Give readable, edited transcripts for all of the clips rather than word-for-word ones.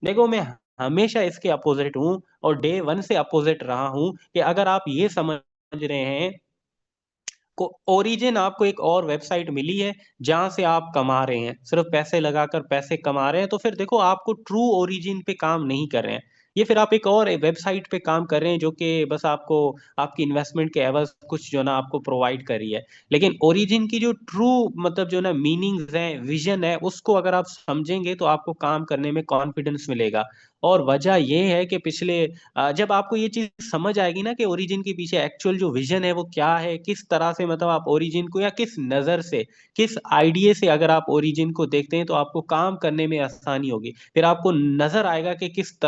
देखो मैं हमेशा इसके अपोजिट हूँ और डे वन से अपोजिट रहा हूँ कि अगर आप ये समझ रहे हैं को ओरिजिन आपको एक और वेबसाइट मिली है जहां से आप कमा रहे हैं, सिर्फ पैसे लगाकर पैसे कमा रहे हैं, तो फिर देखो आपको ट्रू ओरिजिन पे काम नहीं कर रहे हैं। ये फिर आप एक और वेबसाइट पे काम कर रहे हैं जो कि बस आपको आपकी इन्वेस्टमेंट के एवज कुछ जो ना आपको प्रोवाइड कर रही है। लेकिन ओरिजिन की जो ट्रू मतलब जो ना मीनिंग्स है, विजन है, उसको अगर आप समझेंगे तो आपको काम करने में कॉन्फिडेंस मिलेगा। और वजह ये है कि पिछले जब आपको ये चीज समझ आएगी ना कि ओरिजिन के पीछे एक्चुअल जो विजन है वो क्या है, किस तरह से मतलब आप ओरिजिन को या किस नजर से, किस आइडिया से अगर आप ओरिजिन को देखते हैं तो आपको काम करने में आसानी होगी। फिर आपको नजर आएगा कि किस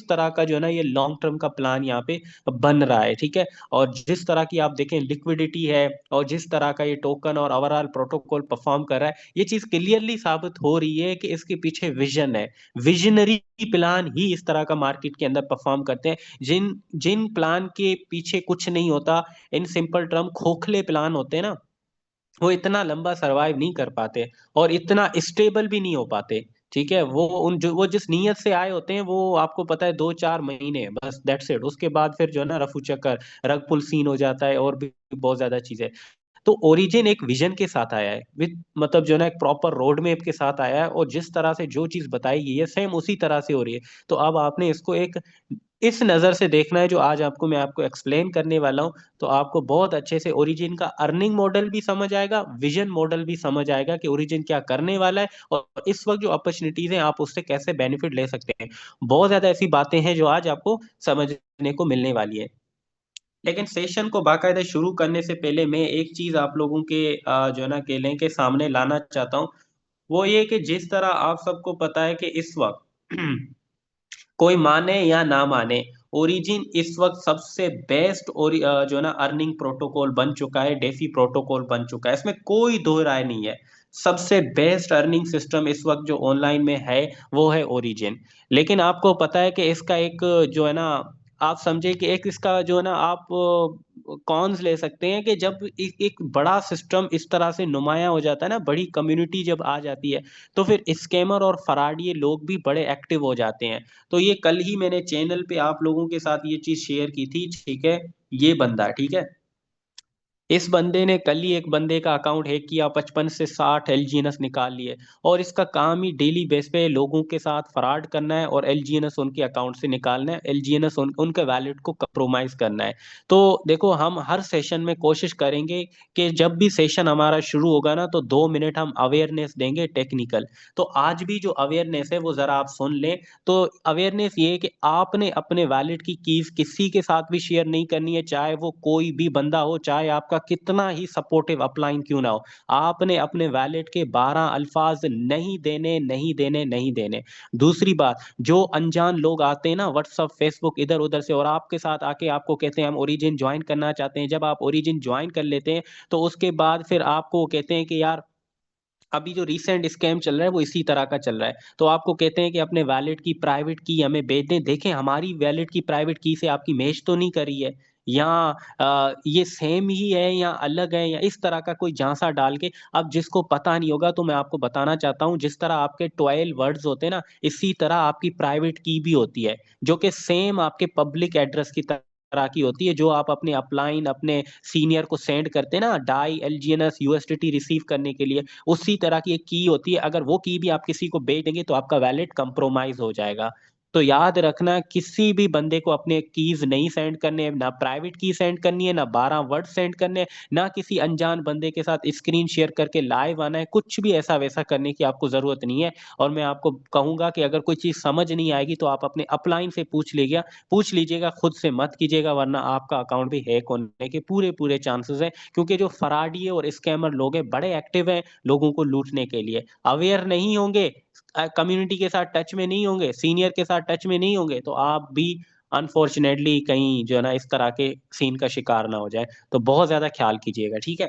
तरह का जो है ना ये लॉन्ग टर्म का प्लान यहाँ पे बन रहा है, ठीक है। और जिस तरह की आप देखें लिक्विडिटी है और जिस तरह का ये टोकन और ओवरऑल प्रोटोकॉल परफॉर्म कर रहा है, ये चीज क्लियरली साबित हो रही है कि इसके पीछे विजन है। विजनरी प्लान ही इस तरह का मार्केट के अंदर परफॉर्म करते हैं। जिन जिन प्लान के पीछे कुछ नहीं होता, इन सिंपल टर्म खोखले प्लान होते हैं ना, वो इतना लंबा सरवाइव नहीं कर पाते और इतना स्टेबल भी नहीं हो पाते। ठीक है, वो जिस नीयत से आए होते हैं वो आपको पता है 2-4 महीने बस, दैट्स इट। उसके बाद फिर जो है ना रफू चक्कर, रग पुल सीन हो जाता है और भी बहुत ज्यादा चीजें। तो ओरिजिन एक विजन के साथ आया है, विद मतलब जो है ना एक प्रॉपर रोड मैप के साथ आया है, और जिस तरह से जो चीज बताई गई है सेम उसी तरह से हो रही है। तो अब आपने इसको एक इस नजर से देखना है जो आज आपको मैं आपको एक्सप्लेन करने वाला हूँ। तो आपको बहुत अच्छे से ओरिजिन का अर्निंग मॉडल भी समझ आएगा, विजन मॉडल भी समझ आएगा कि ओरिजिन क्या करने वाला है और इस वक्त जो अपॉर्चुनिटीज हैं आप उससे कैसे बेनिफिट ले सकते हैं। बहुत ज्यादा ऐसी बातें हैं जो आज आपको समझने को मिलने वाली है। लेकिन सेशन को बाकायदा शुरू करने से पहले मैं एक चीज आप लोगों के जो है ना केले के सामने लाना चाहता हूँ। वो ये कि जिस तरह आप सबको पता है कि इस वक्त कोई माने या ना माने, ओरिजिन इस वक्त सबसे बेस्ट और जो है ना अर्निंग प्रोटोकॉल बन चुका है, डेफी प्रोटोकॉल बन चुका है, इसमें कोई दो राय नहीं है। सबसे बेस्ट अर्निंग सिस्टम इस वक्त जो ऑनलाइन में है वो है ओरिजिन। लेकिन आपको पता है कि इसका एक जो है ना, आप समझे कि एक इसका जो है ना आप कॉन्स ले सकते हैं कि जब एक बड़ा सिस्टम इस तरह से नुमाया हो जाता है ना, बड़ी कम्युनिटी जब आ जाती है, तो फिर स्कैमर और फराडिये लोग भी बड़े एक्टिव हो जाते हैं। तो ये कल ही मैंने चैनल पे आप लोगों के साथ ये चीज शेयर की थी, ठीक है। ये बंदा, ठीक है, इस बंदे ने कल ही एक बंदे का अकाउंट हैक किया, 55 से 60 एलजीएनएस निकाल लिए। और इसका काम ही डेली बेस पे लोगों के साथ फ्रॉड करना है और एलजीएनएस उनके अकाउंट से निकालना है, एलजीएनएस उनके वैलेट को कंप्रोमाइज करना है। तो देखो हम हर सेशन में कोशिश करेंगे कि जब भी सेशन हमारा शुरू होगा ना तो 2 मिनट हम अवेयरनेस देंगे टेक्निकल। तो आज भी जो अवेयरनेस है वो जरा आप सुन लें। तो अवेयरनेस ये है कि आपने अपने वैलेट की कीज किसी के साथ भी शेयर नहीं करनी है, चाहे वो कोई भी बंदा हो, चाहे आपका कितना ही सपोर्टिव अपलाइन क्यों ना हो। आपने अपने वैलेट के 12 अल्फाज नहीं देने, नहीं देने, नहीं देने। दूसरी बात, जो अनजान लोग आते हैं ना व्हाट्सअप फेसबुक इधर उधर से और आपके साथ आके आपको कहते हैं हम ओरिजिन ज्वाइन करना चाहते हैं, जब आप ओरिजिन ज्वाइन कर लेते हैं तो उसके बाद फिर आपको कहते हैं कि यार अभी जो रिसेंट स्कैम चल रहा है वो इसी तरह का चल रहा है, तो आपको कहते हैं कि अपने वैलेट की प्राइवेट की हमें भेज दें। देखें हमारी वैलेट की प्राइवेट की से आपकी मैच तो नहीं करी है, या ये सेम ही है या अलग है, या इस तरह का कोई झांसा डाल के। अब जिसको पता नहीं होगा तो मैं आपको बताना चाहता हूँ, जिस तरह आपके 12 वर्ड्स होते हैं ना, इसी तरह आपकी प्राइवेट की भी होती है, जो कि सेम आपके पब्लिक एड्रेस की तरह की होती है, जो आप अपने अपलाइन अपने सीनियर को सेंड करते हैं ना डाई एलजीएनएस यूएसडीटी रिसीव करने के लिए, उसी तरह की एक की होती है। अगर वो की भी आप किसी को भेज देंगे तो आपका वैलेट कंप्रोमाइज हो जाएगा। तो याद रखना किसी भी बंदे को अपने कीज नहीं सेंड करने, ना प्राइवेट की सेंड करनी है, ना 12 वर्ड सेंड करने हैं, ना किसी अनजान बंदे के साथ स्क्रीन शेयर करके लाइव आना है, कुछ भी ऐसा वैसा करने की आपको जरूरत नहीं है। और मैं आपको कहूंगा कि अगर कोई चीज समझ नहीं आएगी तो आप अपने अपलाइन से पूछ लीजिएगा, खुद से मत कीजिएगा, वरना आपका अकाउंट भी हैक होने के पूरे पूरे चांसेस हैं। क्योंकि जो फराडी और स्कैमर लोग हैं बड़े एक्टिव हैं लोगों को लूटने के लिए। अवेयर नहीं होंगे, कम्युनिटी के साथ टच में नहीं होंगे, सीनियर के साथ टच में नहीं होंगे, तो आप भी अनफॉर्चुनेटली कहीं जो है ना इस तरह के सीन का शिकार ना हो जाए। तो बहुत ज्यादा ख्याल कीजिएगा, ठीक है।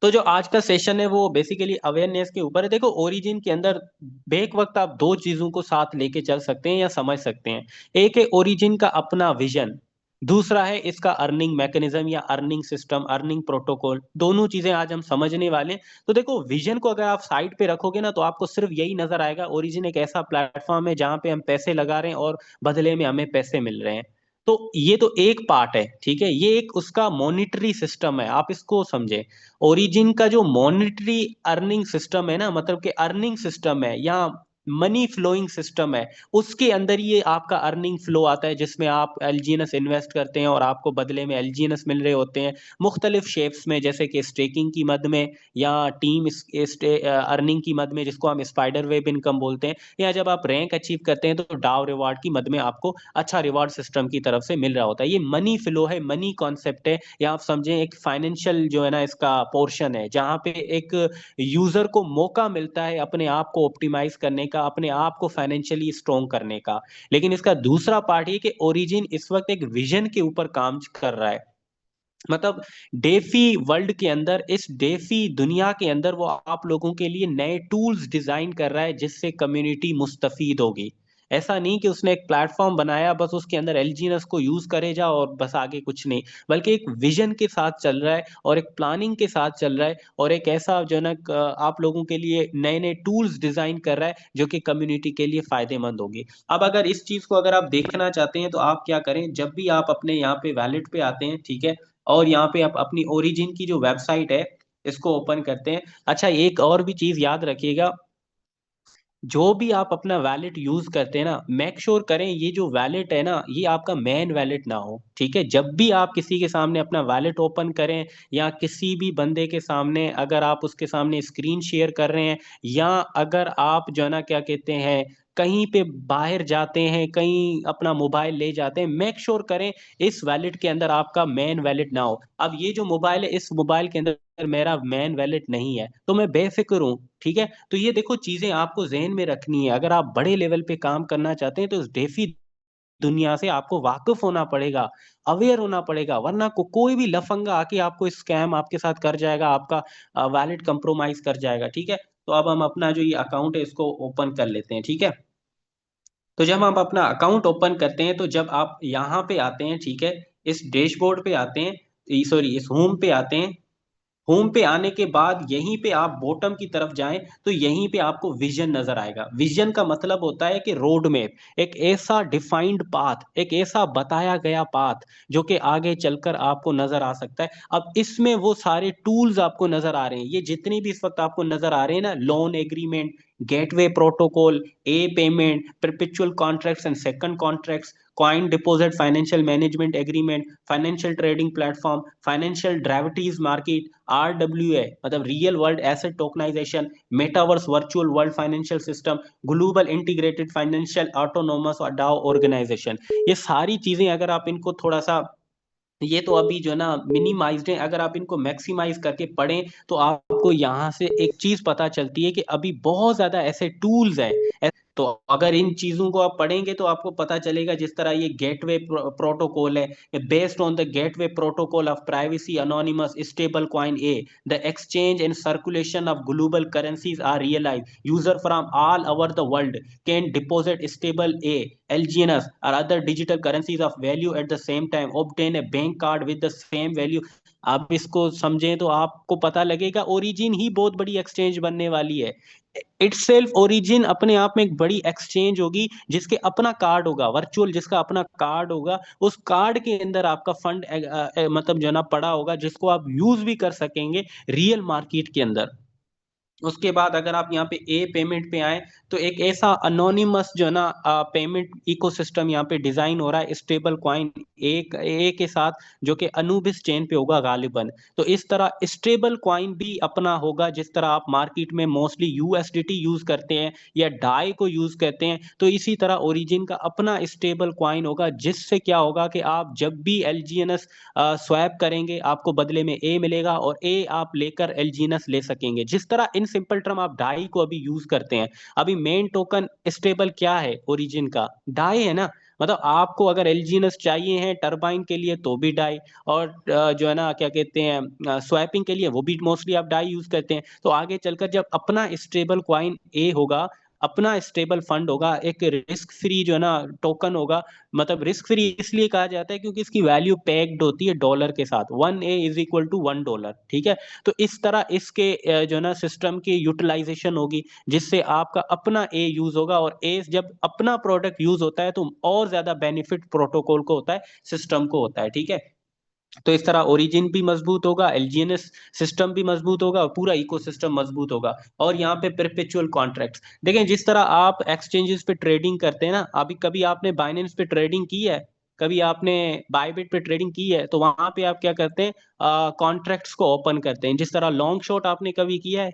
तो जो आज का सेशन है वो बेसिकली अवेयरनेस के ऊपर है। देखो ओरिजिन के अंदर बेक वक्त आप दो चीजों को साथ लेके चल सकते हैं या समझ सकते हैं। एक है ओरिजिन का अपना विजन, दूसरा है इसका अर्निंग मैकेनिज्म या अर्निंग सिस्टम, अर्निंग प्रोटोकॉल, दोनों चीजें आज हम समझने वाले हैं। तो देखो विजन को अगर आप साइड पे रखोगे ना, तो आपको सिर्फ यही नजर आएगा, ओरिजिन एक ऐसा प्लेटफॉर्म है जहां पे हम पैसे लगा रहे हैं और बदले में हमें पैसे मिल रहे हैं। तो ये तो एक पार्ट है, ठीक है, ये एक उसका मॉनिटरी सिस्टम है, आप इसको समझे। ओरिजिन का जो मॉनिटरी अर्निंग सिस्टम है ना, मतलब कि अर्निंग सिस्टम है या मनी फ्लोइंग सिस्टम है, उसके अंदर ये आपका अर्निंग फ्लो आता है, जिसमें आप एलजीएनएस इन्वेस्ट करते हैं और आपको बदले में एलजीएनएस मिल रहे होते हैं मुख्तलिफ शेप्स में, जैसे कि स्टेकिंग की मद में, या टीम अर्निंग की मद में, जिसको हम स्पाइडर वेब इनकम बोलते हैं, या जब आप रैंक अचीव करते हैं तो डाव रिवार्ड की मद में आपको अच्छा रिवार्ड सिस्टम की तरफ से मिल रहा होता है। ये मनी फ्लो है, मनी कॉन्सेप्ट है, या आप समझें एक फाइनेंशियल जो है ना इसका पोर्शन है, जहां पे एक यूजर को मौका मिलता है अपने आप को ऑप्टिमाइज करने का, अपने आप को फाइनेंशियली स्ट्रॉन्ग करने का। लेकिन इसका दूसरा पार्ट ये कि ओरिजिन इस वक्त एक विजन के ऊपर काम कर रहा है, मतलब डेफी वर्ल्ड के अंदर, इस डेफी दुनिया के अंदर वो आप लोगों के लिए नए टूल्स डिजाइन कर रहा है जिससे कम्युनिटी मुस्तफीद होगी। ऐसा नहीं कि उसने एक प्लेटफॉर्म बनाया बस उसके अंदर एलजीएनएस को यूज करे जा और बस आगे कुछ नहीं, बल्कि एक विजन के साथ चल रहा है और एक प्लानिंग के साथ चल रहा है, और एक ऐसा जनक आप लोगों के लिए नए नए टूल्स डिजाइन कर रहा है जो कि कम्युनिटी के लिए फायदेमंद होगी। अब अगर इस चीज को अगर आप देखना चाहते हैं तो आप क्या करें, जब भी आप अपने यहाँ पे वैलेट पे आते हैं, ठीक है, और यहाँ पे आप अपनी ओरिजिन की जो वेबसाइट है इसको ओपन करते हैं। अच्छा, एक और भी चीज याद रखिएगा, जो भी आप अपना वैलेट यूज करते हैं ना, मेक श्योर करें ये जो वैलेट है ना ये आपका मेन वैलेट ना हो, ठीक है। जब भी आप किसी के सामने अपना वैलेट ओपन करें, या किसी भी बंदे के सामने अगर आप उसके सामने स्क्रीन शेयर कर रहे हैं, या अगर आप जो है ना क्या कहते हैं कहीं पे बाहर जाते हैं, कहीं अपना मोबाइल ले जाते हैं, मेक श्योर करें इस वैलेट के अंदर आपका मेन वैलेट ना हो। अब ये जो मोबाइल है, इस मोबाइल के अंदर मेरा मेन वैलेट नहीं है तो मैं बेफिक्र हूँ, ठीक है। तो ये देखो चीजें आपको जहन में रखनी है, अगर आप बड़े लेवल पे काम करना चाहते हैं तो इस डेफी दुनिया से आपको वाकिफ होना पड़ेगा, अवेयर होना पड़ेगा, वरना कोई भी लफंगा आके आपको स्कैम आपके साथ कर जाएगा, आपका वैलेट कंप्रोमाइज कर जाएगा, ठीक है। तो अब हम अपना जो ये अकाउंट है इसको ओपन कर लेते हैं, ठीक है। तो जब हम अपना अकाउंट ओपन करते हैं, तो जब आप यहाँ पे आते हैं, ठीक है, इस डैशबोर्ड पे आते हैं, सॉरी इस होम पे आते हैं, होम पे आने के बाद यहीं पे आप बॉटम की तरफ जाएं तो यहीं पे आपको विजन नजर आएगा। विजन का मतलब होता है कि रोड मैप, एक ऐसा डिफाइंड पाथ, एक ऐसा बताया गया पाथ जो कि आगे चलकर आपको नजर आ सकता है। अब इसमें वो सारे टूल्स आपको नजर आ रहे हैं, ये जितनी भी इस वक्त आपको नजर आ रहे हैं ना, loan agreement, gateway protocol, a payment, perpetual contracts and second contracts, coin deposit financial management agreement, financial trading platform, financial derivatives market, RWA मतलब real world asset tokenization, metaverse virtual world financial system, global integrated financial autonomous और DAO organisation. ये सारी चीजें अगर आप इनको थोड़ा सा, ये तो अभी जो है ना मिनिमाइज्ड है, अगर आप इनको मैक्सिमाइज करके पढ़ें तो आपको यहाँ से एक चीज पता चलती है कि अभी बहुत ज्यादा ऐसे टूल्स हैं। तो अगर इन चीजों को आप पढ़ेंगे तो आपको पता चलेगा, जिस तरह ये गेटवे प्रोटोकॉल है, based on the gateway protocol of privacy anonymous stable coin a, the exchange and circulation of global currencies are realise, user from all over the world can deposit stable a, LGNS or other digital currencies of value at the same time, obtain a bank card with the same value। आप इसको समझें तो आपको पता लगेगा origin ही बहुत बड़ी exchange बनने वाली है। इटसेल्फ ओरिजिन अपने आप में एक बड़ी एक्सचेंज होगी जिसके अपना कार्ड होगा, वर्चुअल जिसका अपना कार्ड होगा, उस कार्ड के अंदर आपका फंड मतलब जो ना पड़ा होगा, जिसको आप यूज भी कर सकेंगे रियल मार्केट के अंदर। उसके बाद अगर आप यहाँ पे ए पेमेंट पे आए, तो एक ऐसा अनोनिमस जो है ना पेमेंट इकोसिस्टम यहाँ पे डिजाइन हो रहा है स्टेबल कॉइन ए के साथ, जो कि अनुबिस चेन पे होगा गालिबन। तो इस तरह स्टेबल कॉइन भी अपना होगा, जिस तरह आप मार्केट में मोस्टली यूएसडीटी यूज करते हैं या डाई को यूज करते हैं, तो इसी तरह ओरिजिन का अपना स्टेबल कॉइन होगा, जिससे क्या होगा कि आप जब भी एलजीएनएस स्वैप करेंगे आपको बदले में ए मिलेगा, और ए आप लेकर एलजीएनएस ले सकेंगे, जिस तरह इन सिंपल टर्म आप डाई को अभी यूज करते हैं। अभी मेन टोकन स्टेबल क्या है ओरिजिन का, डाई है ना। मतलब आपको अगर एलजीएनएस चाहिए है टरबाइन के लिए तो भी डाई, और जो है ना क्या कहते हैं स्वैपिंग के लिए वो भी मोस्टली आप डाई यूज करते हैं। तो आगे चलकर जब अपना स्टेबल क्वाइन ए होगा, अपना स्टेबल फंड होगा, एक रिस्क फ्री जो है ना टोकन होगा। मतलब रिस्क फ्री इसलिए कहा जाता है क्योंकि इसकी वैल्यू पैक्ड होती है डॉलर के साथ, 1 A इज इक्वल टू $1, ठीक है। तो इस तरह इसके जो है ना सिस्टम की यूटिलाइजेशन होगी, जिससे आपका अपना ए यूज होगा, और ए जब अपना प्रोडक्ट यूज होता है तो और ज्यादा बेनिफिट प्रोटोकॉल को होता है, सिस्टम को होता है, ठीक है। तो इस तरह ओरिजिन भी मजबूत होगा, एलजीएनएस सिस्टम भी मजबूत होगा, और पूरा इकोसिस्टम मजबूत होगा। और यहाँ पे परपेचुअल कॉन्ट्रैक्ट्स देखें, जिस तरह आप एक्सचेंजेस पे ट्रेडिंग करते हैं ना, अभी कभी आपने बाइनेंस पे ट्रेडिंग की है, कभी आपने बायबिट पे ट्रेडिंग की है, तो वहां पे आप क्या करते हैं, कॉन्ट्रैक्ट्स को ओपन करते हैं। जिस तरह लॉन्ग शॉट आपने कभी किया है,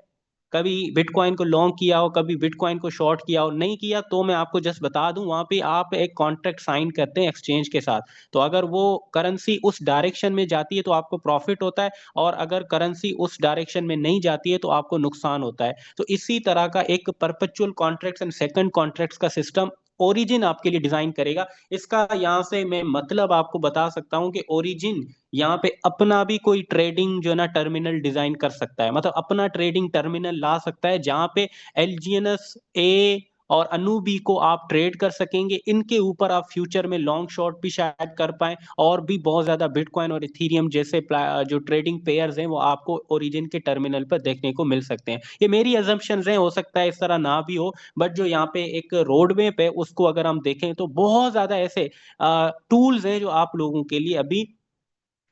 कभी बिटकॉइन को लॉन्ग किया हो, कभी बिटकॉइन को शॉर्ट किया हो, नहीं किया तो मैं आपको जस्ट बता दूं, वहां पे आप एक कॉन्ट्रैक्ट साइन करते हैं एक्सचेंज के साथ। तो अगर वो करेंसी उस डायरेक्शन में जाती है तो आपको प्रॉफिट होता है, और अगर करेंसी उस डायरेक्शन में नहीं जाती है तो आपको नुकसान होता है। तो इसी तरह का एक perpetual contracts and second contracts का सिस्टम ओरिजिन आपके लिए डिजाइन करेगा। इसका यहाँ से मैं मतलब आपको बता सकता हूँ कि ओरिजिन यहाँ पे अपना भी कोई ट्रेडिंग जो है ना टर्मिनल डिजाइन कर सकता है, मतलब अपना ट्रेडिंग टर्मिनल ला सकता है, जहां पे एलजीएनएस ए और अनूबी को आप ट्रेड कर सकेंगे। इनके ऊपर आप फ्यूचर में लॉन्ग शॉर्ट भी शायद कर पाए, और भी बहुत ज्यादा बिटकॉइन और इथीरियम जैसे जो ट्रेडिंग पेयर्स हैं वो आपको ओरिजिन के टर्मिनल पर देखने को मिल सकते हैं। ये मेरी अजम्पशंस हैं, हो सकता है इस तरह ना भी हो, बट जो यहाँ पे एक रोड मैप है उसको अगर हम देखें तो बहुत ज्यादा ऐसे टूल्स हैं जो आप लोगों के लिए अभी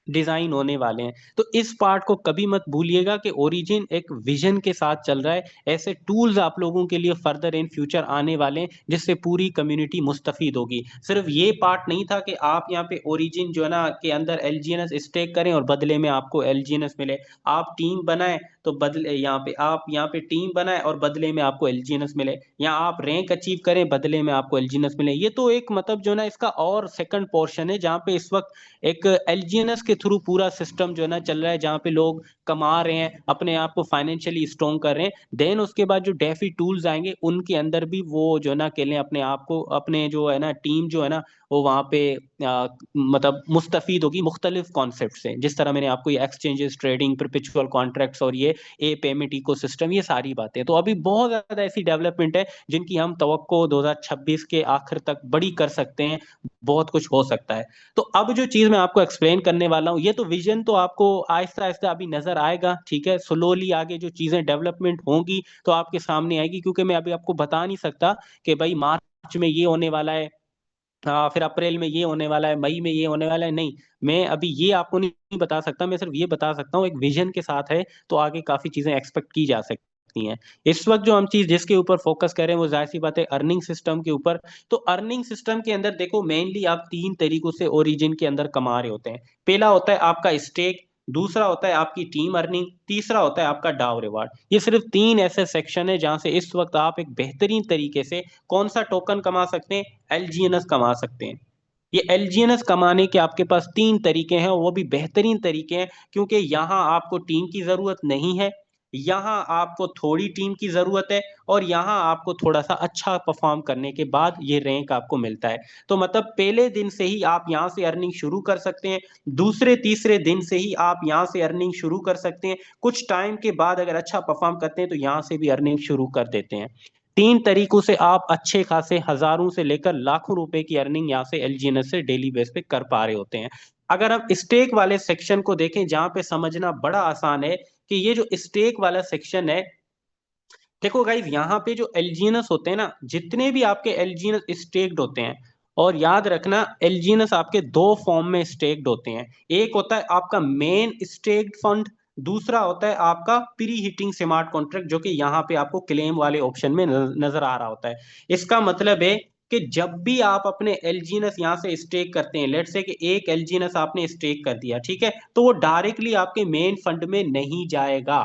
डिजाइन होने वाले हैं। तो इस पार्ट को कभी मत भूलिएगा कि ओरिजिन एक विजन के साथ चल रहा है। ऐसे टूल्स आप लोगों के लिए फर्दर इन फ्यूचर आने वाले हैं, जिससे पूरी कम्युनिटी मुस्तफीद होगी। सिर्फ ये पार्ट नहीं था कि आप यहाँ पे ओरिजिन जो है ना के अंदर एलजीएनएस स्टेक करें और बदले में आपको एलजीएनएस मिले। आप टीम बनाए तो बदले यहाँ पे आप यहाँ पे टीम बनाए और बदले में आपको एलजीएनएस मिले, या आप रैंक अचीव करें बदले में आपको एलजीएनएस मिले। ये तो एक मतलब जो है ना इसका और सेकंड पोर्शन है, जहाँ पे इस वक्त एक एलजीएनएस के थ्रू पूरा सिस्टम जो है ना चल रहा है, जहाँ पे लोग कमा रहे हैं, अपने आप को फाइनेंशियली स्ट्रॉन्ग कर रहे हैं। देन उसके बाद जो डेफी टूल्स आएंगे उनके अंदर भी वो जो है ना अकेले अपने आप को, अपने जो है ना टीम जो है ना वो वहाँ पे मतलब मुस्तफीद होगी मुख्तलिफ कॉन्सेप्ट से। जिस तरह मैंने आपको ये एक्सचेंजेस, ट्रेडिंग, परपेचुअल कॉन्ट्रैक्ट्स और ये ए पेमेंट इकोसिस्टम, ये सारी बातें, तो अभी बहुत ज्यादा ऐसी डेवलपमेंट है जिनकी हम तवक्को 2026 के आखिर तक बड़ी कर सकते हैं। बहुत कुछ हो सकता है। तो अब जो चीज मैं आपको एक्सप्लेन करने वाला हूँ, ये तो विजन तो आपको आहिस्ता आहिस्ता अभी नजर आएगा, ठीक है। स्लोली आगे जो चीजें डेवलपमेंट होंगी तो आपके सामने आएगी, क्योंकि मैं अभी आपको बता नहीं सकता कि भाई मार्च में ये होने वाला है, फिर अप्रैल में ये होने वाला है, मई में ये होने वाला है, नहीं। मैं अभी ये आपको नहीं बता सकता, मैं सिर्फ ये बता सकता हूँ एक विजन के साथ है तो आगे काफी चीजें एक्सपेक्ट की जा सकती हैं। इस वक्त जो हम चीज जिसके ऊपर फोकस कर रहे हैं वो जाहिर सी बात है अर्निंग सिस्टम के ऊपर। तो अर्निंग सिस्टम के अंदर देखो, मेनली आप तीन तरीकों से ओरिजिन के अंदर कमा रहे होते हैं। पहला होता है आपका स्टेक, दूसरा होता है आपकी टीम अर्निंग, तीसरा होता है आपका डाउ रिवार्ड। ये सिर्फ तीन ऐसे सेक्शन है जहां से इस वक्त आप एक बेहतरीन तरीके से कौन सा टोकन कमा सकते हैं, एलजीएनएस कमा सकते हैं। ये एलजीएनएस कमाने के आपके पास तीन तरीके हैं, और वो भी बेहतरीन तरीके हैं, क्योंकि यहाँ आपको टीम की जरूरत नहीं है, यहाँ आपको थोड़ी टीम की जरूरत है, और यहाँ आपको थोड़ा सा अच्छा परफॉर्म करने के बाद ये रैंक आपको मिलता है। तो मतलब पहले दिन से ही आप यहाँ से अर्निंग शुरू कर सकते हैं, दूसरे तीसरे दिन से ही आप यहाँ से अर्निंग शुरू कर सकते हैं, कुछ टाइम के बाद अगर अच्छा परफॉर्म करते हैं तो यहाँ से भी अर्निंग शुरू कर देते हैं। तीन तरीकों से आप अच्छे खासे हजारों से लेकर लाखों रुपए की अर्निंग यहाँ से एलजीएनएस से डेली बेस पे कर पा रहे होते हैं। अगर हम स्टेक वाले सेक्शन को देखें, जहां पे समझना बड़ा आसान है कि ये जो स्टेक वाला सेक्शन है, देखो गाइज यहाँ पे जो एलजीएनएस होते हैं ना, जितने भी आपके एलजीएनएस स्टेक्ड होते हैं, और याद रखना एलजीएनएस आपके दो फॉर्म में स्टेक्ड होते हैं। एक होता है आपका मेन स्टेक्ड फंड, दूसरा होता है आपका प्री हिटिंग स्मार्ट कॉन्ट्रैक्ट, जो कि यहाँ पे आपको क्लेम वाले ऑप्शन में नजर आ रहा होता है। इसका मतलब है कि जब भी आप अपने एलजीएनएस यहाँ से स्टेक करते हैं, लेट्स से कि एक एलजीएनएस आपने स्टेक कर दिया, ठीक है, तो वो डायरेक्टली आपके मेन फंड में नहीं जाएगा।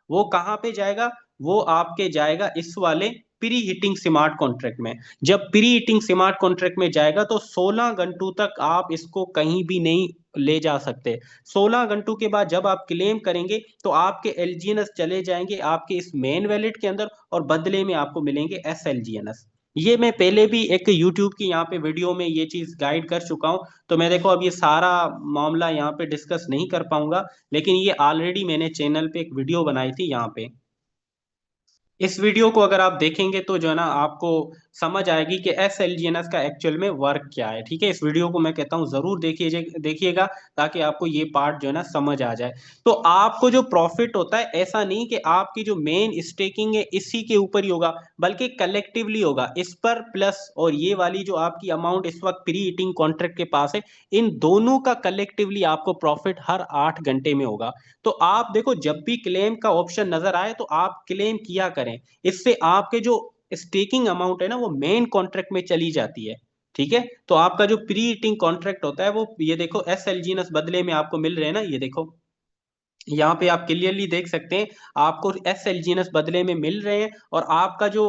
वो कहाँ पे जाएगा, वो आपके जाएगा इस वाले प्री हिटिंग स्मार्ट कॉन्ट्रैक्ट में। जब प्री हिटिंग स्मार्ट कॉन्ट्रैक्ट में जाएगा तो 16 घंटों तक आप इसको कहीं भी नहीं ले जा सकते। 16 घंटों के बाद जब आप क्लेम करेंगे तो आपके एलजीएनएस चले जाएंगे आपके इस मेन वैलेट के अंदर, और बदले में आपको मिलेंगे एसएलजीएनएस। ये मैं पहले भी एक यूट्यूब की यहाँ पे वीडियो में ये चीज गाइड कर चुका हूँ, तो मैं देखो अब ये सारा मामला यहाँ पे डिस्कस नहीं कर पाऊंगा, लेकिन ये ऑलरेडी मैंने चैनल पे एक वीडियो बनाई थी यहाँ पे। इस वीडियो को अगर आप देखेंगे तो जो है ना आपको समझ आएगी कि S L G N S का एक्चुअल में वर्क क्या है। ठीक है, इस वीडियो को मैं कहता हूँ जरूर देखिएगा ताकि आपको ये पार्ट जो है ना समझ आ जाए। तो आपको जो प्रॉफिट होता है, ऐसा नहीं कि आपकी जो मेन स्टेकिंग है इसी के ऊपर ही होगा, बल्कि कलेक्टिवली होगा इस पर प्लस और ये वाली जो आपकी अमाउंट इस वक्त प्री हीटिंग कॉन्ट्रैक्ट के पास है, इन दोनों का कलेक्टिवली आपको प्रॉफिट हर 8 घंटे में होगा। तो आप देखो, जब भी क्लेम का ऑप्शन नजर आए तो आप क्लेम किया करें। इससे आपके जो स्टेकिंग अमाउंट है ना वो मेन कॉन्ट्रैक्ट में चली जाती है। ठीक है, तो आपका जो प्री हीटिंग कॉन्ट्रैक्ट होता है वो ये देखो एस एल जी एस बदले में आपको मिल रहे हैं ना, ये देखो यहाँ पे आप क्लियरली देख सकते हैं आपको S L G N S बदले में मिल रहे हैं। और आपका जो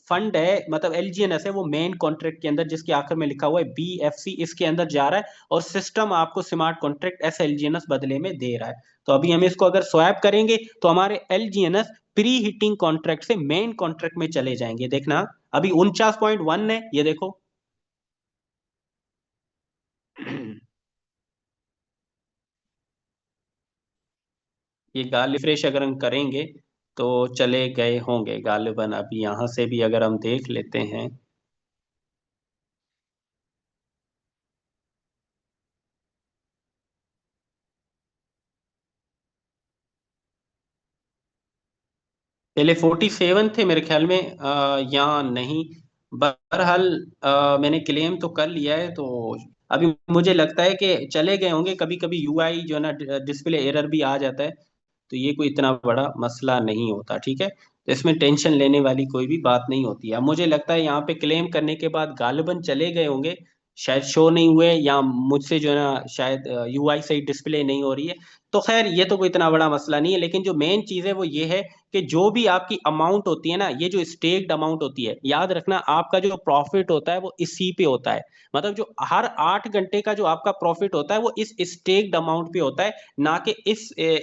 फंड है मतलब एल जी एन एस है वो मेन कॉन्ट्रैक्ट के अंदर, जिसके आखिर में लिखा हुआ है बी एफ सी, इसके अंदर जा रहा है और सिस्टम आपको smart contract S L G N S बदले में दे रहा है। तो अभी हम इसको अगर स्वैप करेंगे तो हमारे L G N S pre hitting contract से मेन कॉन्ट्रैक्ट में चले जाएंगे। देखना अभी 49.1 है, ये देखो। ये गालिब रिफ्रेश अगर हम करेंगे तो चले गए होंगे गालिबन। अभी यहां से भी अगर हम देख लेते हैं, पहले 47 थे मेरे ख्याल में, या नहीं। बहरहाल मैंने क्लेम तो कर लिया है, तो अभी मुझे लगता है कि चले गए होंगे। कभी कभी यूआई जो है ना डिस्प्ले एरर भी आ जाता है, तो ये कोई इतना बड़ा मसला नहीं होता। ठीक है, तो इसमें टेंशन लेने वाली कोई भी बात नहीं होती है। अब मुझे लगता है यहाँ पे क्लेम करने के बाद गालिबन चले गए होंगे, शायद शो नहीं हुए, या मुझसे जो है ना शायद यूआई सही डिस्प्ले नहीं हो रही है। तो खैर ये तो कोई इतना बड़ा मसला नहीं है, लेकिन जो मेन चीज है वो ये है कि जो भी आपकी अमाउंट होती है ना, ये जो स्टेक्ड अमाउंट होती है, याद रखना आपका जो प्रॉफिट होता है वो इसी पे होता है। मतलब जो हर 8 घंटे का जो आपका प्रॉफिट होता है वो इस स्टेक्ड अमाउंट पे होता है, ना कि